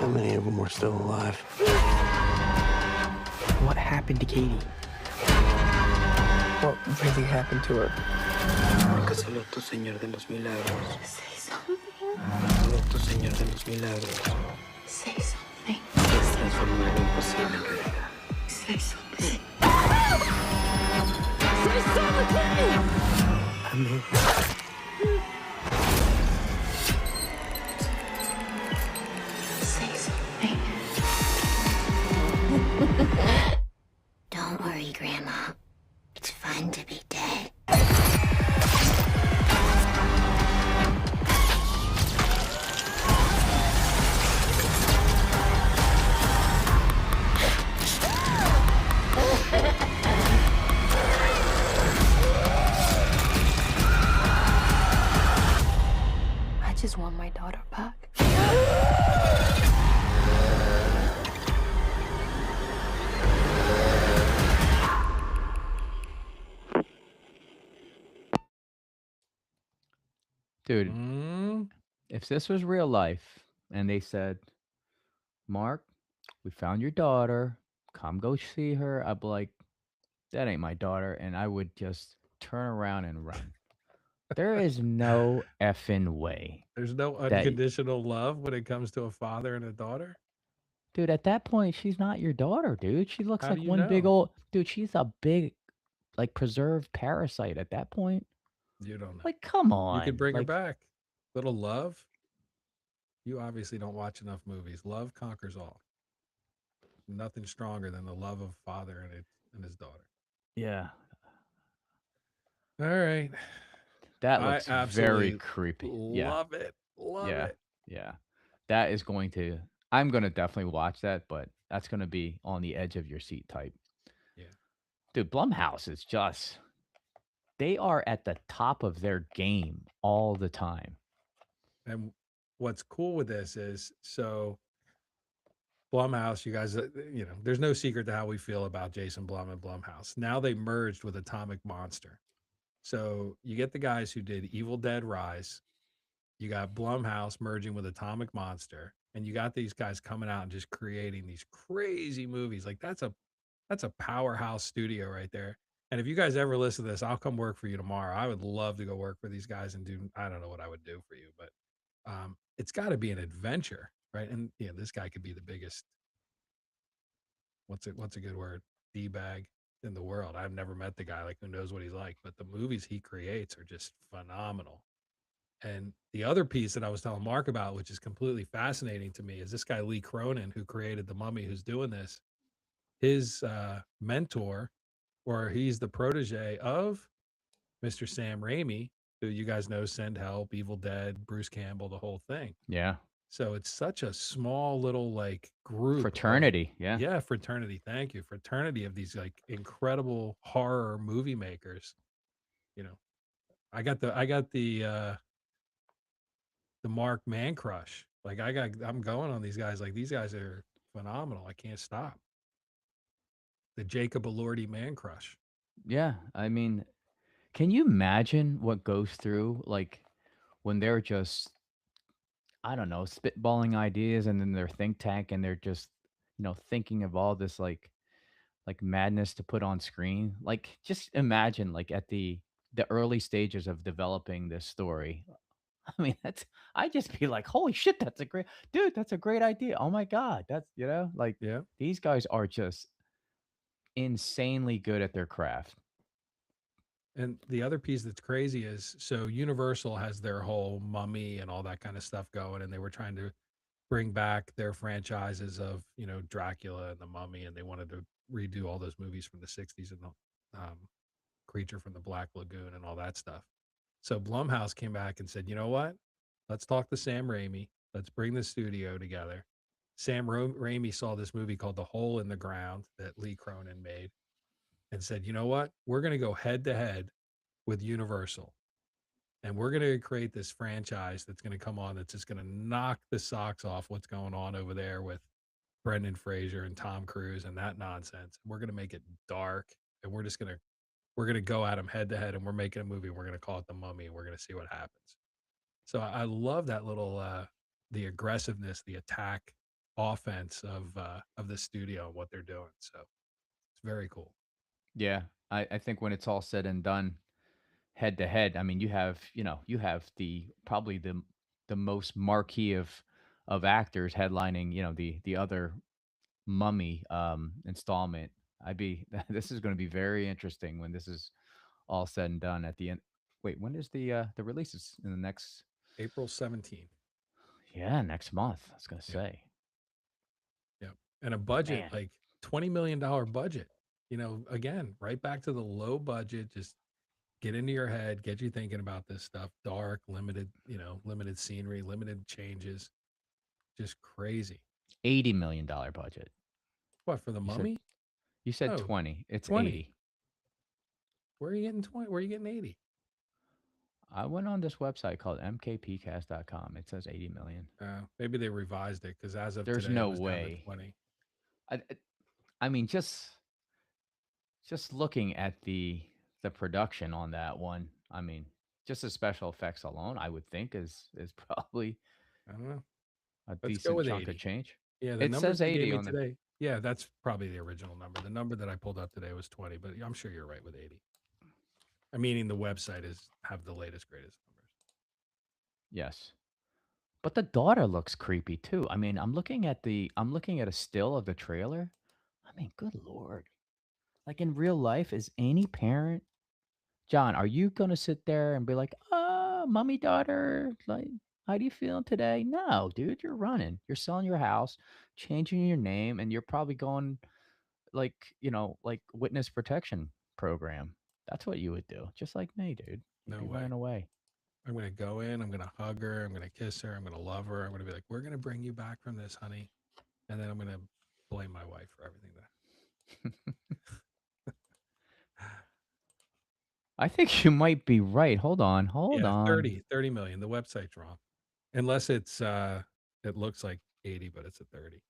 How many of them were still alive? What happened to Katie? What really happened to her? Porque solo tú, Señor de los Milagros. Say something. Solo tú, Señor de los Milagros. Say something. Puedes transformar lo imposible en realidad. Say something. Amén. Say something. Don't worry, Grandma. It's fun to be dead. I just want my daughter back. Dude, Mm, if this was real life and they said, Mark, we found your daughter, come go see her, I'd be like, that ain't my daughter. And I would just turn around and run. There is no effing way there's no that, unconditional love when it comes to a father and a daughter. dude, at that point, she's not your daughter, dude. She looks How do like you one big know? old, dude, she's a big, like, preserved parasite at that point. You don't know. Like, come You could on. bring her Like, back. Little love. You obviously don't watch enough movies. Love conquers all. Nothing stronger than the love of father and his daughter. yeah, All right. that I looks very absolutely creepy. Yeah, love it. Love yeah, it. yeah. That is going to, I'm going to definitely watch that, but that's going to be on the edge of your seat type. Yeah. Dude, Blumhouse is just, they are at the top of their game all the time. And what's cool with this is so Blumhouse, you guys, there's no secret to how we feel about Jason Blum and Blumhouse. Now they merged with Atomic Monster. So you get the guys who did Evil Dead Rise. You got Blumhouse merging with Atomic Monster, and you got these guys coming out and just creating these crazy movies. Like that's a powerhouse studio right there. And if you guys ever listen to this, I'll come work for you tomorrow. I would love to go work for these guys and do, I don't know what I would do for you, but it's got to be an adventure, right? And this guy could be the biggest, what's a good word, D-bag in the world. I've never met the guy, like who knows what he's like, but the movies he creates are just phenomenal. And the other piece that I was telling Mark about, which is completely fascinating to me, is this guy Lee Cronin, who created The Mummy, who's doing this. His mentor, or he's the protege of Mr. Sam Raimi, who you guys know, Send Help, Evil Dead, Bruce Campbell, the whole thing. Yeah. So it's such a small little like group. Fraternity. Yeah. Yeah, fraternity. Thank you. Fraternity of these like incredible horror movie makers. I got the Mark Man crush. Like I'm going on these guys. Like these guys are phenomenal. I can't stop. The Jacob Elordi Man crush. Yeah. I mean, can you imagine what goes through, like, when they're just, I don't know, spitballing ideas and then their think tank and they're just, thinking of all this like madness to put on screen. Like, just imagine, like, at the early stages of developing this story. I mean, I just be like, holy shit, that's a great dude, that's a great idea. Oh my God. That's, like, Yeah. these guys are just insanely good at their craft. And the other piece that's crazy is so Universal has their whole Mummy and all that kind of stuff going, and they were trying to bring back their franchises of Dracula and the Mummy, and they wanted to redo all those movies from the 60s and the Creature from the Black Lagoon and all that stuff. So Blumhouse came back and said, you know what? Let's talk to Sam Raimi. Let's bring the studio together. Sam Raimi saw this movie called The Hole in the Ground that Lee Cronin made and said, you know what? We're going to go head to head with Universal. And we're going to create this franchise that's going to come on that's just going to knock the socks off what's going on over there with Brendan Fraser and Tom Cruise and that nonsense. We're going to make it dark, and we're going to go at them head to head, and we're making a movie, and we're going to call it The Mummy, and we're going to see what happens. So I love that little the aggressiveness, the attack offense of the studio and what they're doing. So it's very cool. Yeah. I think when it's all said and done, head to head, I mean, you have the probably the most marquee of actors headlining, the other Mummy installment. This is going to be very interesting when this is all said and done at the end. Wait, when is the release? Is in the next April 17th. Yeah, next month. I was going to say. Yeah. And a budget, Man. like $20 million budget, again, right back to the low budget, just get into your head, get you thinking about this stuff, dark, limited scenery, limited changes, just crazy. $80 million budget. What, for the Mummy? You said No, 20. It's 20. 80. Where are you getting 20? Where are you getting 80? I went on this website called mkpcast.com. It says 80 million. Maybe they revised it because as of There's today, no it was down to way. 20. I mean, just looking at the production on that one, I mean, just the special effects alone, I would think is probably I don't know. a Let's go decent with chunk of 80. change. Yeah, the It numbers says they gave 80 me on the. today. Yeah, that's probably the original number. The number that I pulled up today was 20, but I'm sure you're right with 80. I meaning the website have the latest greatest numbers. Yes. But the daughter looks creepy too. I mean, I'm looking at a still of the trailer. I mean, good lord. Like in real life, is any parent, John, are you gonna sit there and be like, mommy, daughter, like, how do you feeling today? No, dude, you're running. You're selling your house, changing your name, and you're probably going like, like witness protection program. That's what you would do. Just like me, dude. You'd No be way. running away. I'm going to go in, I'm going to hug her, I'm going to kiss her, I'm going to love her. I'm going to be like, we're going to bring you back from this, honey. And then I'm going to blame my wife for everything that. I think you might be right. Hold on. Hold on. 30 million. The website's wrong. Unless it looks like 80, but it's a 30.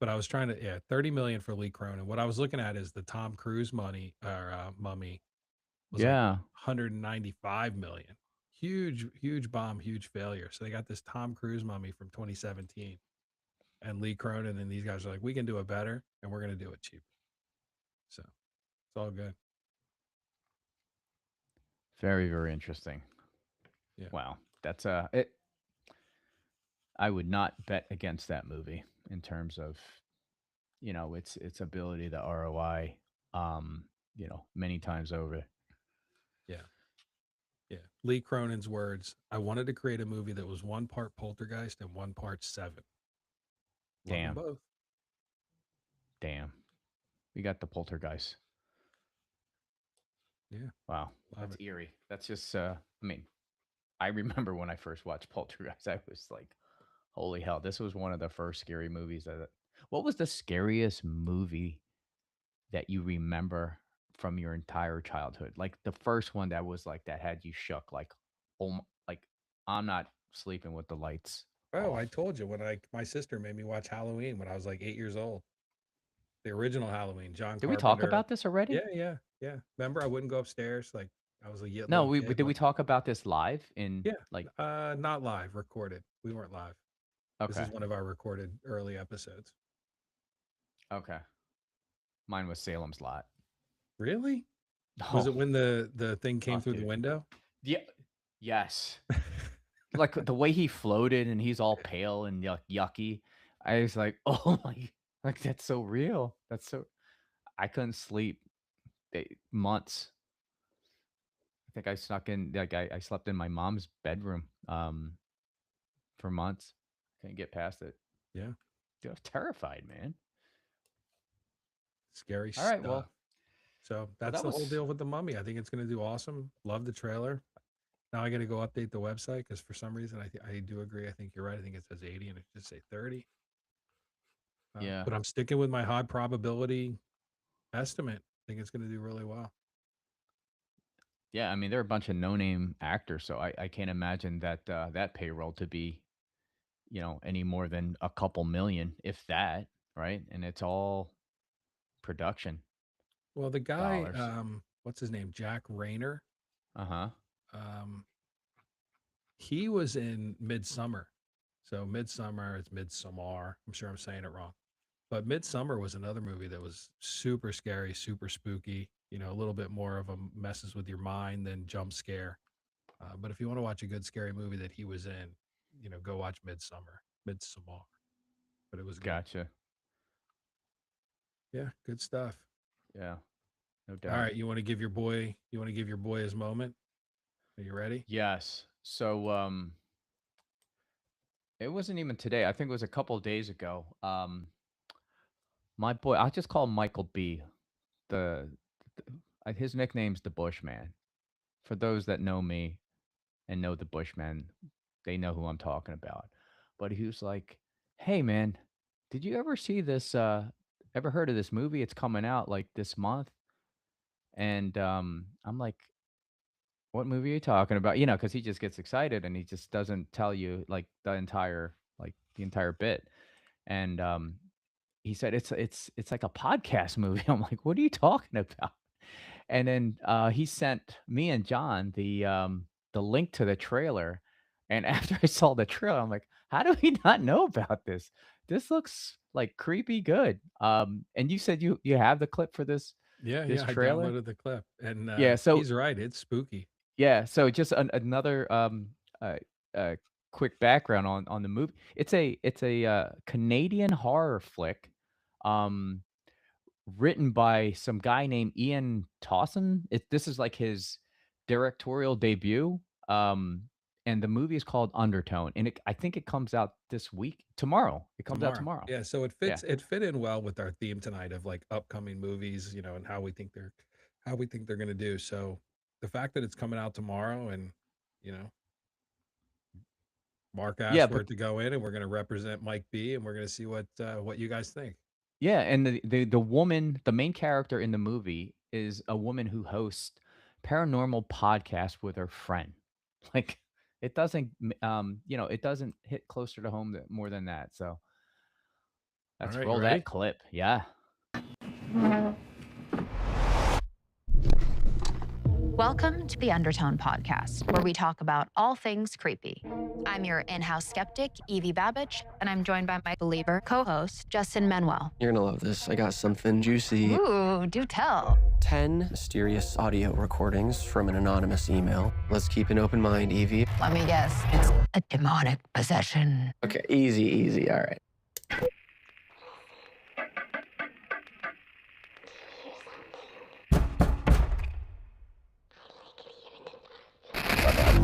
But I was trying to, 30 million for Lee Cronin. What I was looking at is the Tom Cruise mummy was like Yeah. 195 million. Huge bomb, huge failure. So they got this Tom Cruise mummy from 2017. And Lee Cronin and these guys are like, we can do it better and we're going to do it cheaper. So it's all good. Very, very interesting. Yeah. Wow. That's it. I would not bet against that movie in terms of, its ability, the ROI, many times over. Yeah. Yeah. Lee Cronin's words, I wanted to create a movie that was one part Poltergeist and one part Seven. Love them Damn. both. Damn. We got the Poltergeist. Yeah. Wow. Love That's it. eerie. That's just, I mean, I remember when I first watched Poltergeist, I was like, holy hell, this was one of the first scary movies what was the scariest movie that you remember from your entire childhood? Like the first one that was like, that had you shook, like, like I'm not sleeping with the lights. Oh, I told you when my sister made me watch Halloween when I was like 8 years old. The original Halloween, John Did Carpenter. we talk about this already? Yeah. Remember, I wouldn't go upstairs. Like I was a No, little kid, did we talk about this live Yeah, like? not live, recorded. We weren't live. This Okay. is one of our recorded early episodes. Okay. Mine was Salem's Lot. Really? Was it when the thing came Fuck, through the dude. window? Yeah. Yes. Like the way he floated and he's all pale and yucky. I was like, oh my, like that's so real. I couldn't sleep months. I think I snuck in, like I slept in my mom's bedroom for months. Couldn't get past it. Yeah. Dude, I was terrified, man. Scary All stuff. right, well, So that's the whole deal with the Mummy. I think it's going to do awesome. Love the trailer. Now I got to go update the website because for some reason I do agree. I think you're right. I think it says 80 and it should say 30. Yeah. But I'm sticking with my high probability estimate. I think it's going to do really well. Yeah, I mean, they're a bunch of no-name actors, so I can't imagine that that payroll to be, any more than a couple million, if that, right? And it's all production. Well, the guy, dollars. what's his name? Jack Rayner. Uh-huh. He was in Midsummer. So Midsummer, it's Midsommar. I'm sure I'm saying it wrong. But Midsummer was another movie that was super scary, super spooky, a little bit more of a messes with your mind than jump scare. But if you want to watch a good scary movie that he was in, go watch Midsommar. But it was good. Gotcha. Yeah, good stuff. Yeah. No doubt. All right, you want to give your boy his moment? Are you ready? Yes. So it wasn't even today. I think it was a couple of days ago. My boy, I'll just call him Michael B. His nickname's the Bushman. For those that know me and know the Bushman, they know who I'm talking about. But he was like, "Hey man, did you ever see this ever heard of this movie? It's coming out like this month." And I'm like, "What movie are you talking about?" Because he just gets excited and he just doesn't tell you like the entire bit. And he said it's like a podcast movie. I'm like, "What are you talking about?" And then he sent me and John the link to the trailer. And after I saw the trailer, I'm like, how do we not know about this? This looks like creepy good. And you said you have the clip for this Yeah, this I trailer? downloaded the clip, and Yeah, so he's right. It's spooky. yeah, so just another uh, uh, quick background on the movie. It's a Canadian horror flick, um, written by some guy named Ian Towson. This is like his directorial debut. And the movie is called Undertone, and I think it comes out this week. Tomorrow, it comes out Tomorrow. tomorrow. Yeah, so Yeah. it fit in well with our theme tonight of like upcoming movies, and how we think they're going to do. So the fact that it's coming out tomorrow, and you know, Mark Yeah, asked for but it to go in, and we're going to represent Mike B, and we're going to see what you guys think. yeah, and the woman, the main character in the movie is a woman who hosts paranormal podcast with her friend. Like it doesn't it doesn't hit closer to home more than that. So All let's right, you roll ready? that clip. Yeah. Welcome to the Undertone Podcast, where we talk about all things creepy. I'm your in-house skeptic, Evie Babbage, and I'm joined by my believer co-host, Justin Manuel. You're gonna love this. I got something juicy. Ooh, do tell. 10 mysterious audio recordings from an anonymous email. Let's keep an open mind, Evie. Let me guess, it's a demonic possession. Okay, easy, all right.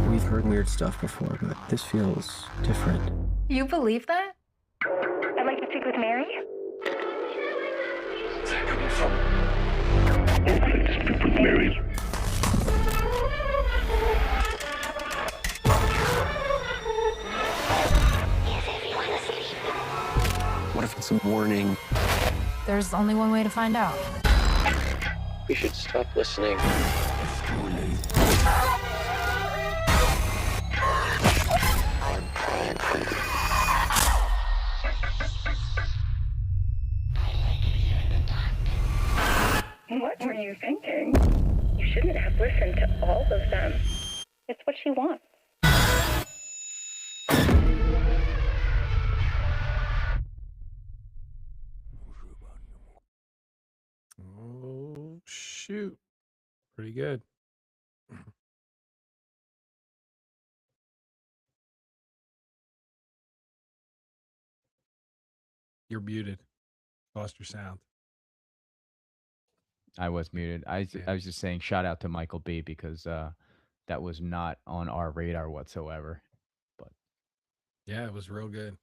We've heard weird stuff before, but this feels different. You believe that? I'd like to speak with Mary. What if it's a warning? There's only one way to find out. We should stop listening. What were you thinking? You shouldn't have listened to all of them. It's what she wants. Oh shoot. Pretty good. You're muted. Lost your sound. I was muted. I was just saying shout out to Michael B because that was not on our radar whatsoever. But Yeah, it was real good.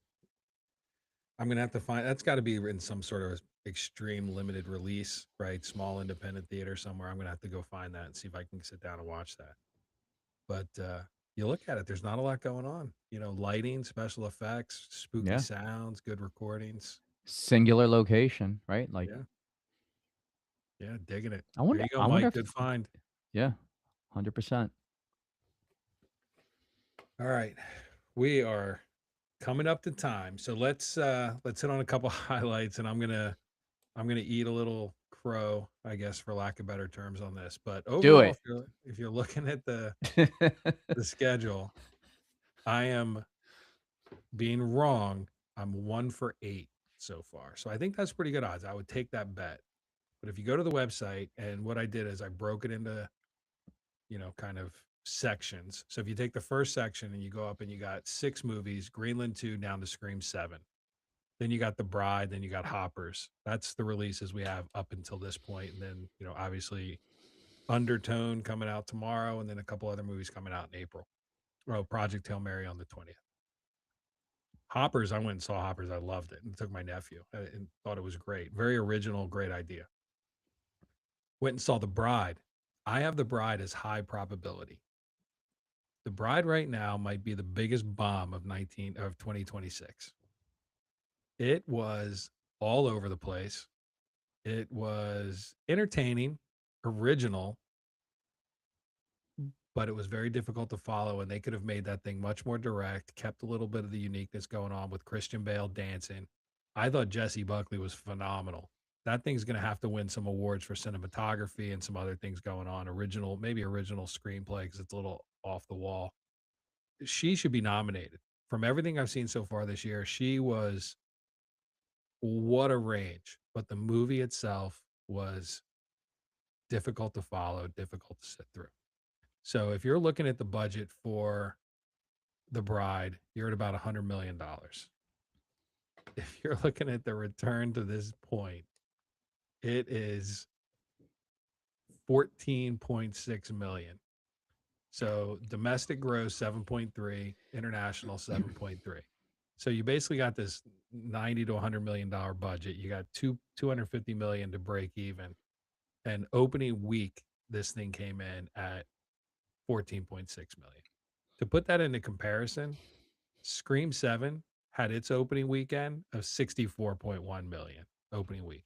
I'm gonna have to find that's got to be in some sort of extreme limited release, right? Small independent theater somewhere. I'm gonna have to go find that and see if I can sit down and watch that. But you look at it, there's not a lot going on. Lighting, special effects, spooky yeah, sounds, good recordings. singular location, right? Like Yeah, digging it. I There wonder you go, I wonder Mike. if Good find. yeah, 100%. All right, we are coming up to time, so let's hit on a couple highlights, and I'm gonna eat a little crow, I guess, for lack of better terms on this. But Do overall, it. if you're looking at the schedule, I am being wrong. I'm 1 for 8 so far, so I think that's pretty good odds. I would take that bet. But if you go to the website, and what I did is I broke it into kind of sections. So if you take the first section and you go up and you got 6 movies, Greenland 2 down to Scream 7. Then you got The Bride, then you got Hoppers. That's the releases we have up until this point. And then, obviously Undertone coming out tomorrow, and then a couple other movies coming out in April. Oh, Project Hail Mary on the 20th. Hoppers, I went and saw Hoppers. I loved it and took my nephew and thought it was great. Very original, great idea. Went and saw The Bride. I have The Bride as high probability. The Bride right now might be the biggest bomb of 2026. It was all over the place. It was entertaining, original, but it was very difficult to follow, and they could have made that thing much more direct, kept a little bit of the uniqueness going on with Christian Bale dancing. I thought Jesse Buckley was phenomenal that thing's going to have to win some awards for cinematography and some other things going on. Maybe original screenplay because it's a little off the wall. She should be nominated. From everything I've seen so far this year, she was what a range. But the movie itself was difficult to follow, difficult to sit through. So if you're looking at the budget for The Bride, you're at about $100 million. If you're looking at the return to this point, it is 14.6 million. So domestic gross 7.3, international 7.3. So you basically got this 90 to $100 million budget. You got 250 million to break even. And opening week, this thing came in at 14.6 million. To put that into comparison, Scream 7 had its opening weekend of 64.1 million opening week.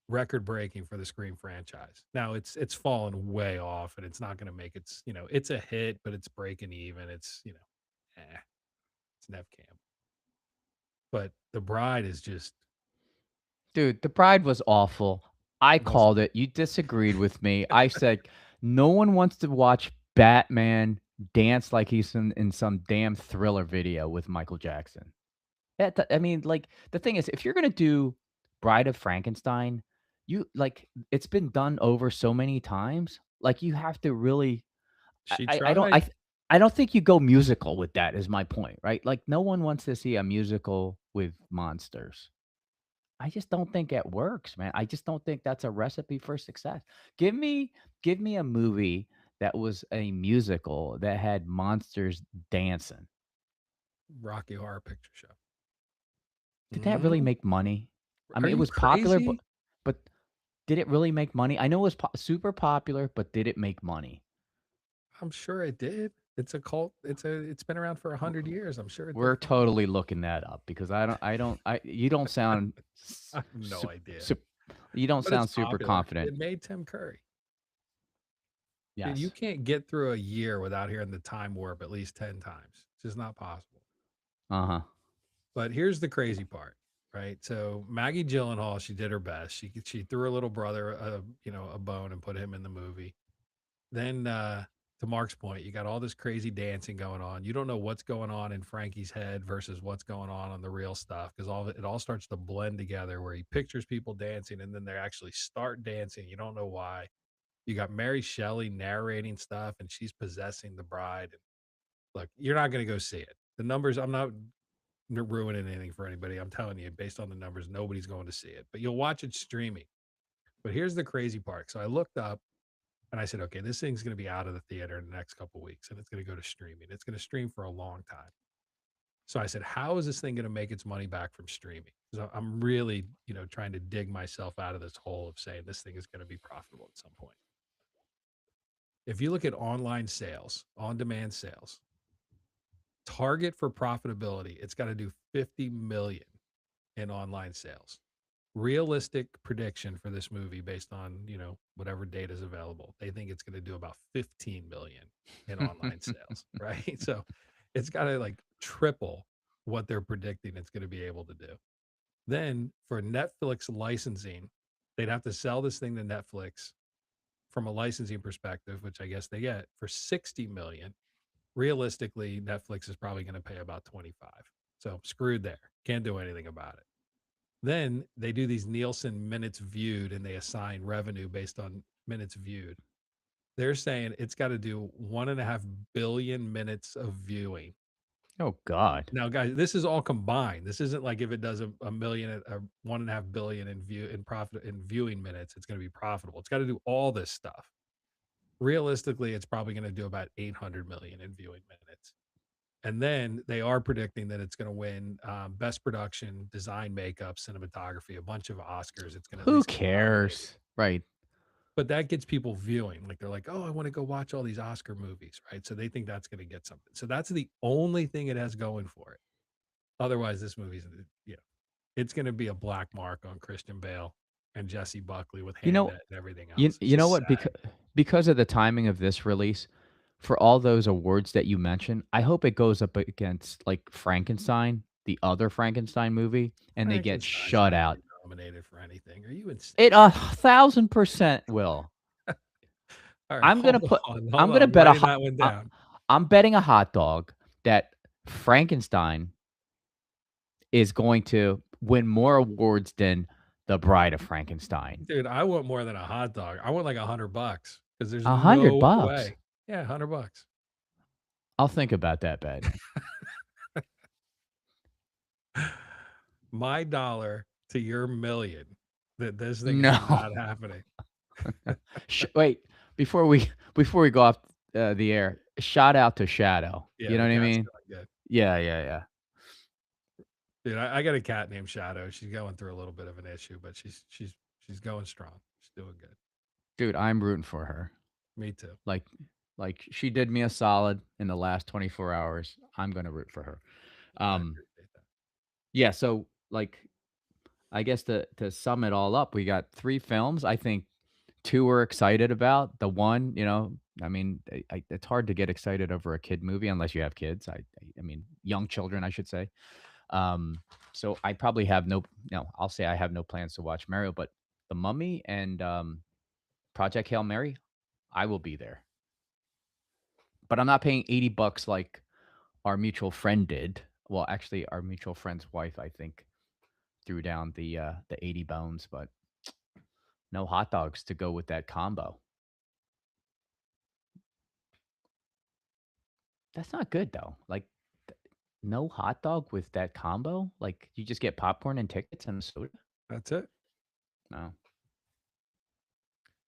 Record breaking for the Scream franchise. Now it's fallen way off and it's not going to make its, it's a hit, but it's breaking even. It's, it's Nev Campbell. But The Bride is just, Dude, The Bride was awful. I called it. You disagreed with me. I said, no one wants to watch Batman dance like he's in some damn Thriller video with Michael Jackson. I mean, like, the thing is, if you're going to do Bride of Frankenstein, it's been done over so many times. Like, you have to really, I don't think you go musical with that is my point, right? Like, no one wants to see a musical with monsters. I just don't think it works, man. I just don't think that's a recipe for success. Give me a movie that was a musical that had monsters dancing. Rocky Horror Picture Show. Did that really make money? I mean, Are it you was popular, crazy? but did it really make money? I know it was super popular, but did it make money? I'm sure it did. It's a cult. It's been around for 100 years. I'm sure it We're did. totally looking that up because you don't sound I have no idea. You don't But sound it's super popular. confident. It made Tim Curry. Dude, Yes. you can't get through a year without hearing the time warp at least 10 times. It's just not possible. Uh-huh. But here's the crazy part, right? So Maggie Gyllenhaal, she did her best. She threw her little brother a bone and put him in the movie. Then to Mark's point, you got all this crazy dancing going on. You don't know what's going on in Frankie's head versus what's going on the real stuff because it all starts to blend together where he pictures people dancing and then they actually start dancing. You don't know why. You got Mary Shelley narrating stuff and she's possessing the bride. Look, you're not going to go see it. The numbers, I'm not ruining anything for anybody. I'm telling you, based on the numbers, nobody's going to see it, but you'll watch it streaming. But here's the crazy part. So I looked up and I said, okay, this thing's going to be out of the theater in the next couple of weeks and it's going to go to streaming. It's going to stream for a long time. So I said, how is this thing going to make its money back from streaming? Because I'm really, trying to dig myself out of this hole of saying this thing is going to be profitable at some point. If you look at online sales, on-demand sales, target for profitability, it's got to do 50 million in online sales. Realistic prediction for this movie based on, whatever data is available. They think it's going to do about 15 million in online sales, right? So it's got to triple what they're predicting it's going to be able to do. Then for Netflix licensing, they'd have to sell this thing to Netflix from a licensing perspective, which I guess they get for 60 million. Realistically, Netflix is probably going to pay about 25. So screwed there. Can't do anything about it. Then they do these Nielsen minutes viewed and they assign revenue based on minutes viewed. They're saying it's got to do 1.5 billion minutes of viewing. Oh God. Now, guys, this is all combined. This isn't like if it does a million or 1.5 billion in profit in viewing minutes, it's going to be profitable. It's got to do all this stuff. Realistically, it's probably going to do about 800 million in viewing minutes. And then they are predicting that it's going to win best production, design, makeup, cinematography, a bunch of Oscars. It's going to. Who cares? Right. But that gets people viewing. Like they're like, oh, I want to go watch all these Oscar movies, right? So they think that's going to get something. So that's the only thing it has going for it. Otherwise, this movie's, it's going to be a black mark on Christian Bale and Jesse Buckley with Hamnet and everything else. You know what? Because of the timing of this release, for all those awards that you mentioned, I hope it goes up against like Frankenstein, the other Frankenstein movie, and they get shut out. nominated for anything. Are you insane? It 1,000% will. All right, I'm gonna hold put. on, I'm hold gonna on. bet a. Writing that one down. I'm betting a hot dog that Frankenstein is going to win more awards than The Bride of Frankenstein. Dude, I want more than a hot dog. I want like $100 because there's $100 no bucks. way. Yeah, $100. I'll think about that bet. My dollar to your million that this thing No. is not happening. Wait, before we go off the air, shout out to Shadow. Yeah, You know the what I cat's mean? doing good. Yeah. Dude, I got a cat named Shadow. She's going through a little bit of an issue, but she's going strong. She's doing good. Dude, I'm rooting for her. Me too. Like she did me a solid in the last 24 hours. I'm gonna root for her. I appreciate that. Yeah, so like I guess to sum it all up, we got 3 films. I think 2 we're excited about. The one, I mean, it's hard to get excited over a kid movie unless you have kids. I mean, young children, I should say. So I probably have I'll say I have no plans to watch Mario, but The Mummy and Project Hail Mary, I will be there. But I'm not paying $80 like our mutual friend did. Well, actually, our mutual friend's wife, I think, threw down the 80 bones, but no hot dogs to go with that combo. That's not good though. Like no hot dog with that combo? Like you just get popcorn and tickets and soda? That's it. No.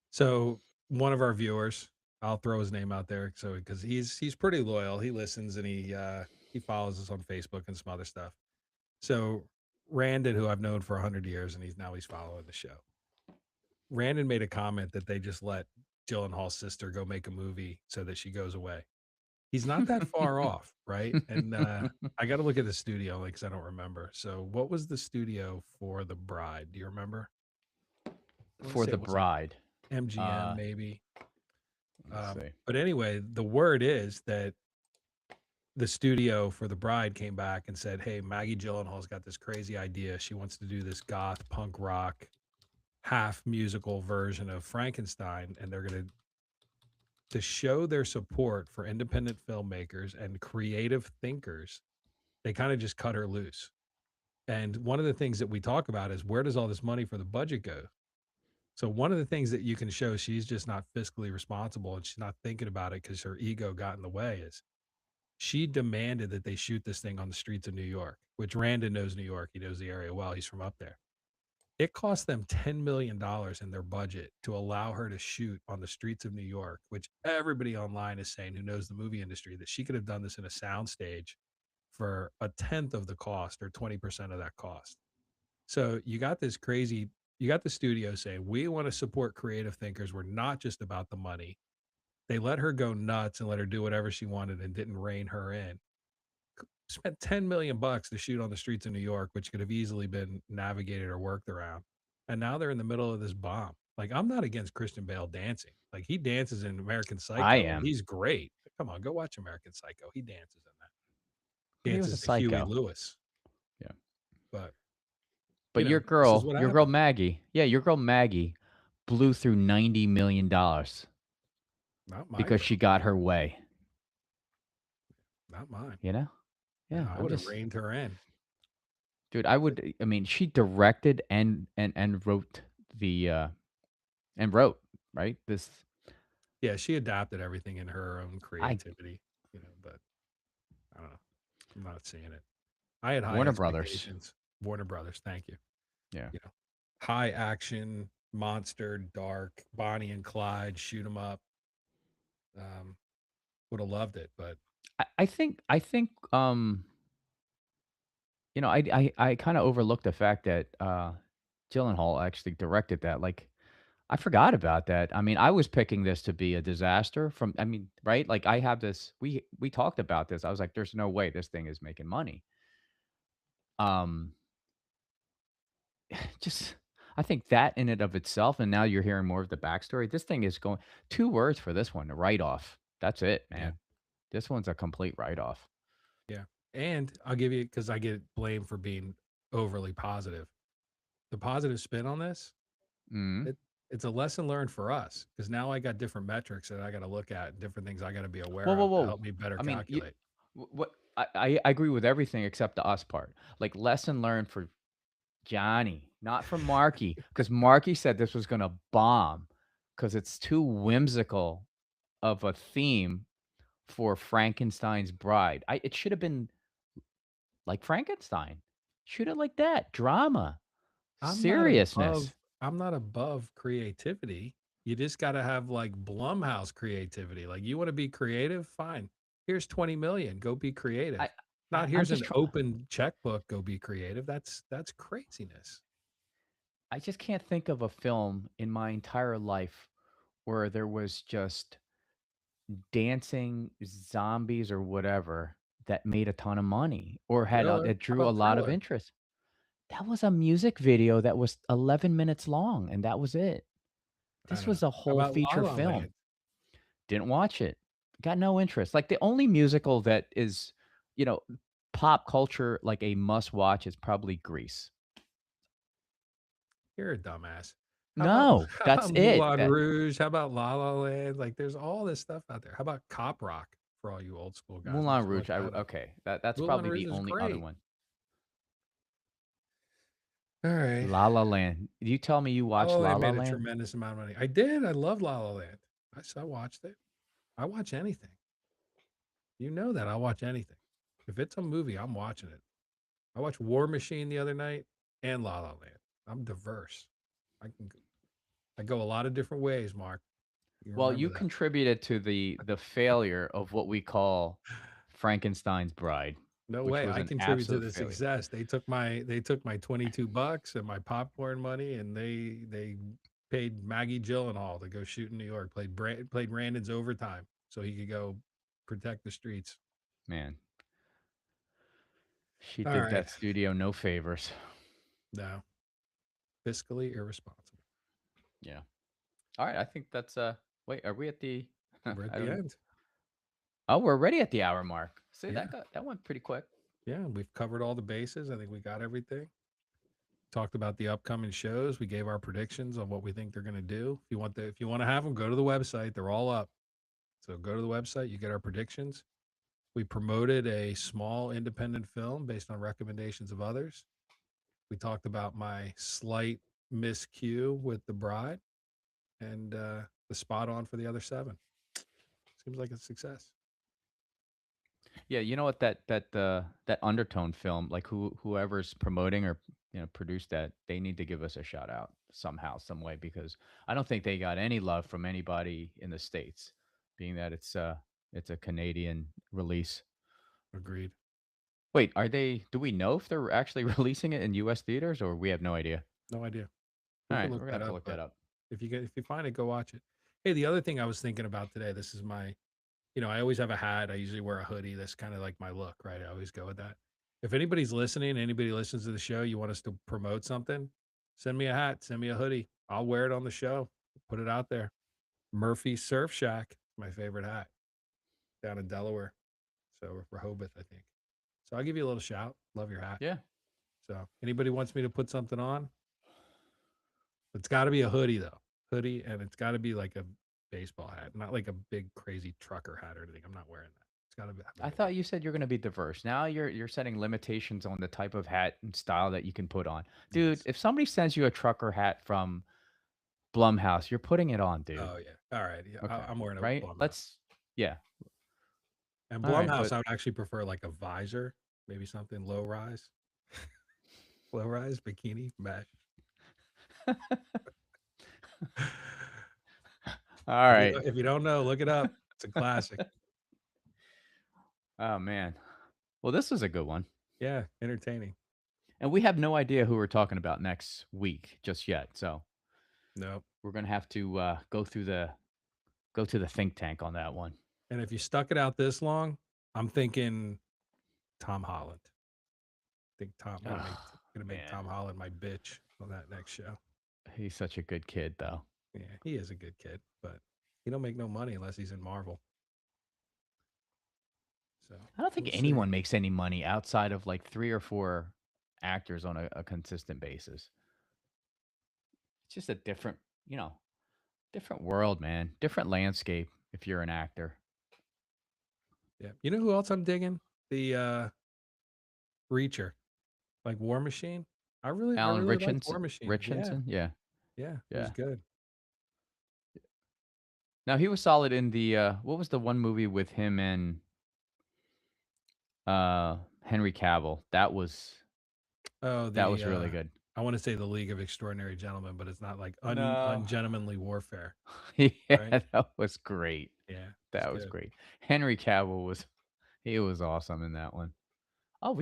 So one of our viewers, I'll throw his name out there, so because he's pretty loyal. He listens and he follows us on Facebook and some other stuff. So Randon, who I've known for 100 years, and he's following the show. Randon made a comment that they just let Gyllenhaal's sister go make a movie so that she goes away. He's not that far off, right? And I got to look at the studio because I don't remember. So what was the studio for The Bride? Do you remember? For The Bride. MGM, maybe. Let's see. But anyway, the word is that the studio for The Bride came back and said, hey, Maggie Gyllenhaal's got this crazy idea. She wants to do this goth punk rock half musical version of Frankenstein, and they're going to show their support for independent filmmakers and creative thinkers. They kind of just cut her loose. And one of the things that we talk about is, where does all this money for the budget go? So one of the things that you can show she's just not fiscally responsible and she's not thinking about it because her ego got in the way is she demanded that they shoot this thing on the streets of New York, which Randon knows New York. He knows the area well. He's from up there. It cost them $10 million in their budget to allow her to shoot on the streets of New York, which everybody online is saying, who knows the movie industry, that she could have done this in a soundstage for a tenth of the cost or 20% of that cost. So you got this crazy, you got the studio saying, we want to support creative thinkers. We're not just about the money. They let her go nuts and let her do whatever she wanted and didn't rein her in. Spent $10 million to shoot on the streets of New York, which could have easily been navigated or worked around. And now they're in the middle of this bomb. Like, I'm not against Christian Bale dancing. Like, he dances in American Psycho. I am. He's great. Come on, go watch American Psycho. He dances in that. He was Dances a to Huey psycho. Lewis. Yeah. But But you know, your this is girl what Maggie, your girl Maggie blew through $90 million not my because girl. she got her way. Not mine. You know? Yeah. I I'm would have just- reined her in. Dude, I mean, she directed and wrote right? This Yeah, she adapted everything in her own creativity, but I don't know. I'm not seeing it. I had high Warner Brothers. expectations. Warner Brothers, thank you. Yeah. High action, monster, dark, Bonnie and Clyde, shoot 'em up. Would have loved it, but I think I kind of overlooked the fact that Gyllenhaal actually directed that. Like, I forgot about that. I mean, I was picking this to be a disaster right? Like, I have this, we talked about this. I was like, there's no way this thing is making money. Just, I think that in and of itself, and now you're hearing more of the backstory. This thing is going 2 words for this one, a write-off. That's it, man. Yeah. This one's a complete write-off. yeah. And I'll give you, because I get blamed for being overly positive. the positive spin on this, Mhm. it's a lesson learned for us because now I got different metrics that I got to look at, different things I got to be aware Whoa, whoa, of to whoa. help me better I mean, calculate. what I agree with everything except the us part. Like lesson learned for Johnny, not from Marky, because Marky said this was gonna bomb because it's too whimsical of a theme for Frankenstein's Bride. It should have been like Frankenstein. Shoot it like that. Drama, I'm not above seriousness. I'm not above creativity. You just got to have like Blumhouse creativity. Like you want to be creative, fine. Here's 20 million, go be creative. Not I'm here's just an trying. open checkbook, go be creative. That's craziness. I just can't think of a film in my entire life where there was just dancing zombies or whatever that made a ton of money or had Thriller. that How drew a about lot of Thriller? interest. That was a music video that was 11 minutes long, and that was it. I This know. was a How whole about La feature La film. Land? Didn't watch it. Got no interest. Like the only musical that is, you know, pop culture like a must watch is probably Grease. You're a dumbass. No, How that's about it. Moulin Rouge? How about La La Land? Like there's all this stuff out there. How about Cop Rock for all you old school guys? Why Moulin don't you look Rouge. that up? Okay, that's Moulin probably Rouge the is only other great. one. All right. La La Land. You tell me you watched Oh, La they La made a Land? tremendous amount of money. I did. I love La La Land. I watched it. I watch anything. You know that. I watch anything. If it's a movie, I'm watching it. I watched War Machine the other night and La La Land. I'm diverse. I go a lot of different ways, Mark. You Well, remember you that. contributed to the failure of what we call Frankenstein's Bride, No which way. was I an contribute to absolute the failure. success. They took my $22 and my popcorn money, and they paid Maggie Gyllenhaal to go shoot in New York. Played Randon's overtime so he could go protect the streets. Man, she All did right. that studio no favors. No. Fiscally irresponsible. Yeah. All right. I think that's wait, are we at the We're at I the don't- end. Oh, we're already at the hour mark. See, Yeah. that went pretty quick. Yeah, we've covered all the bases. I think we got everything. Talked about the upcoming shows. We gave our predictions on what we think they're going to do. If you want to have them, go to the website. They're all up. So go to the website. You get our predictions. We promoted a small independent film based on recommendations of others. We talked about my slight miscue with The Bride and the spot on for the other 7. Seems like a success. Yeah, you know what, that Undertone film, like whoever's promoting or produced that, they need to give us a shout out somehow, some way, because I don't think they got any love from anybody in the States, being that it's a Canadian release. Agreed. Wait, do we know if they're actually releasing it in US theaters, or we have no idea? No idea. All We can right, look we're gonna that have to up, look but that up. if you find it, go watch it. Hey, the other thing I was thinking about today, this is my, I always have a hat. I usually wear a hoodie. That's kind of like my look, right? I always go with that. If anybody's listening, anybody listens to the show, you want us to promote something, send me a hat, send me a hoodie. I'll wear it on the show. Put it out there. Murphy Surf Shack, my favorite hat, down in Delaware. So Rehoboth, I think. So I'll give you a little shout. Love your hat. Yeah. So anybody wants me to put something on, it's got to be a hoodie though. Hoodie, and it's got to be like a baseball hat, not like a big crazy trucker hat or anything. I'm not wearing that. It's got to be. I thought you said you're going to be diverse. Now you're setting limitations on the type of hat and style that you can put on. Dude, if somebody sends you a trucker hat from Blumhouse, you're putting it on, dude. Oh yeah. All right. Yeah. Okay. I'm wearing a right. Blumhouse. Yeah. And All right, Blumhouse, I would actually prefer like a visor, maybe something low rise, low rise bikini mesh. All right. If you don't know, look it up. It's a classic. Oh man. Well, this was a good one. Yeah, entertaining. And we have no idea who we're talking about next week just yet. So nope. We're gonna have to go to the think tank on that one. And if you stuck it out this long, I'm thinking Tom Holland. I think I'm gonna make Tom Holland my bitch on that next show. He's such a good kid, though. Yeah, he is a good kid, but he don't make no money unless he's in Marvel. So I don't think anyone makes any money outside of like 3 or 4 actors on a consistent basis. It's just a different, different world, man. Different landscape if you're an actor. Yeah. You know who else I'm digging? The Reacher, like War Machine. I really Alan like War Richardson. Machine. Richardson, yeah. Yeah, it was good. Now he was solid in the what was the one movie with him and Henry Cavill? That was Oh, really good. I want to say the League of Extraordinary Gentlemen, but it's not like No. ungentlemanly warfare. Yeah, Right? that was great. Yeah, That was good. great. Henry Cavill was awesome in that one. Oh,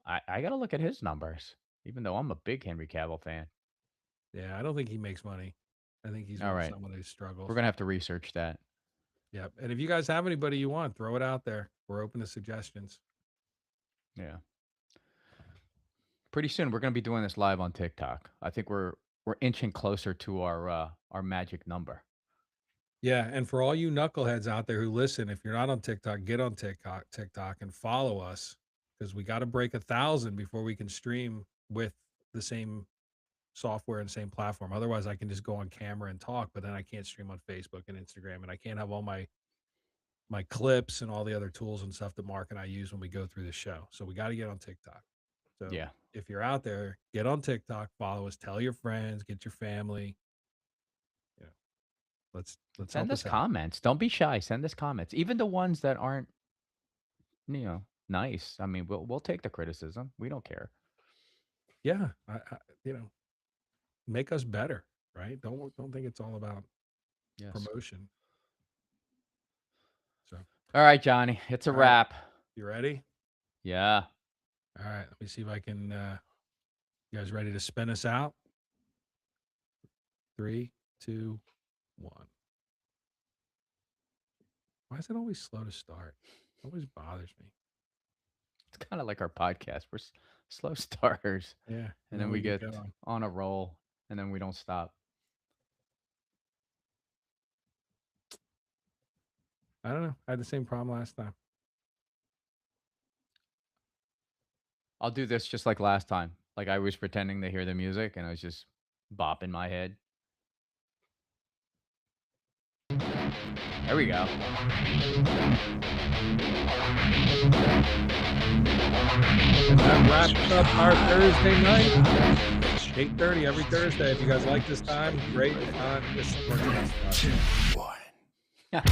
I gotta look at his numbers, even though I'm a big Henry Cavill fan. Yeah, I don't think he makes money. I think he's All with right. someone who struggles. We're gonna have to research that. Yep. And if you guys have anybody you want, throw it out there. We're open to suggestions. Yeah. Pretty soon we're gonna be doing this live on TikTok. I think we're inching closer to our magic number. Yeah, and for all you knuckleheads out there who listen, if you're not on TikTok, get on TikTok and follow us because we got to break 1,000 before we can stream with the same software and same platform. Otherwise, I can just go on camera and talk, but then I can't stream on Facebook and Instagram, and I can't have all my clips and all the other tools and stuff that Mark and I use when we go through the show. So we got to get on TikTok. So Yeah. if you're out there, get on TikTok, follow us, tell your friends, get your family. You know, let's Send help us out. comments. Don't be shy. Send us comments. Even the ones that aren't, nice. I mean, we'll take the criticism. We don't care. Yeah, I make us better, right? Don't think it's all about Yes. promotion. So, All right, Johnny. It's a All right. wrap. you ready? Yeah. All right, let me see if I can. You guys ready to spin us out? 3, 2, 1. Why is it always slow to start? It always bothers me. It's kind of like our podcast. We're slow starters. Yeah, And then we get going. on a roll and then we don't stop. I don't know. I had the same problem last time. I'll do this just like last time. Like I was pretending to hear the music and I was just bopping my head. There we go. And that wraps up our Thursday night. 8:30 every Thursday. If you guys like this time, great. If not, just work it out. 1.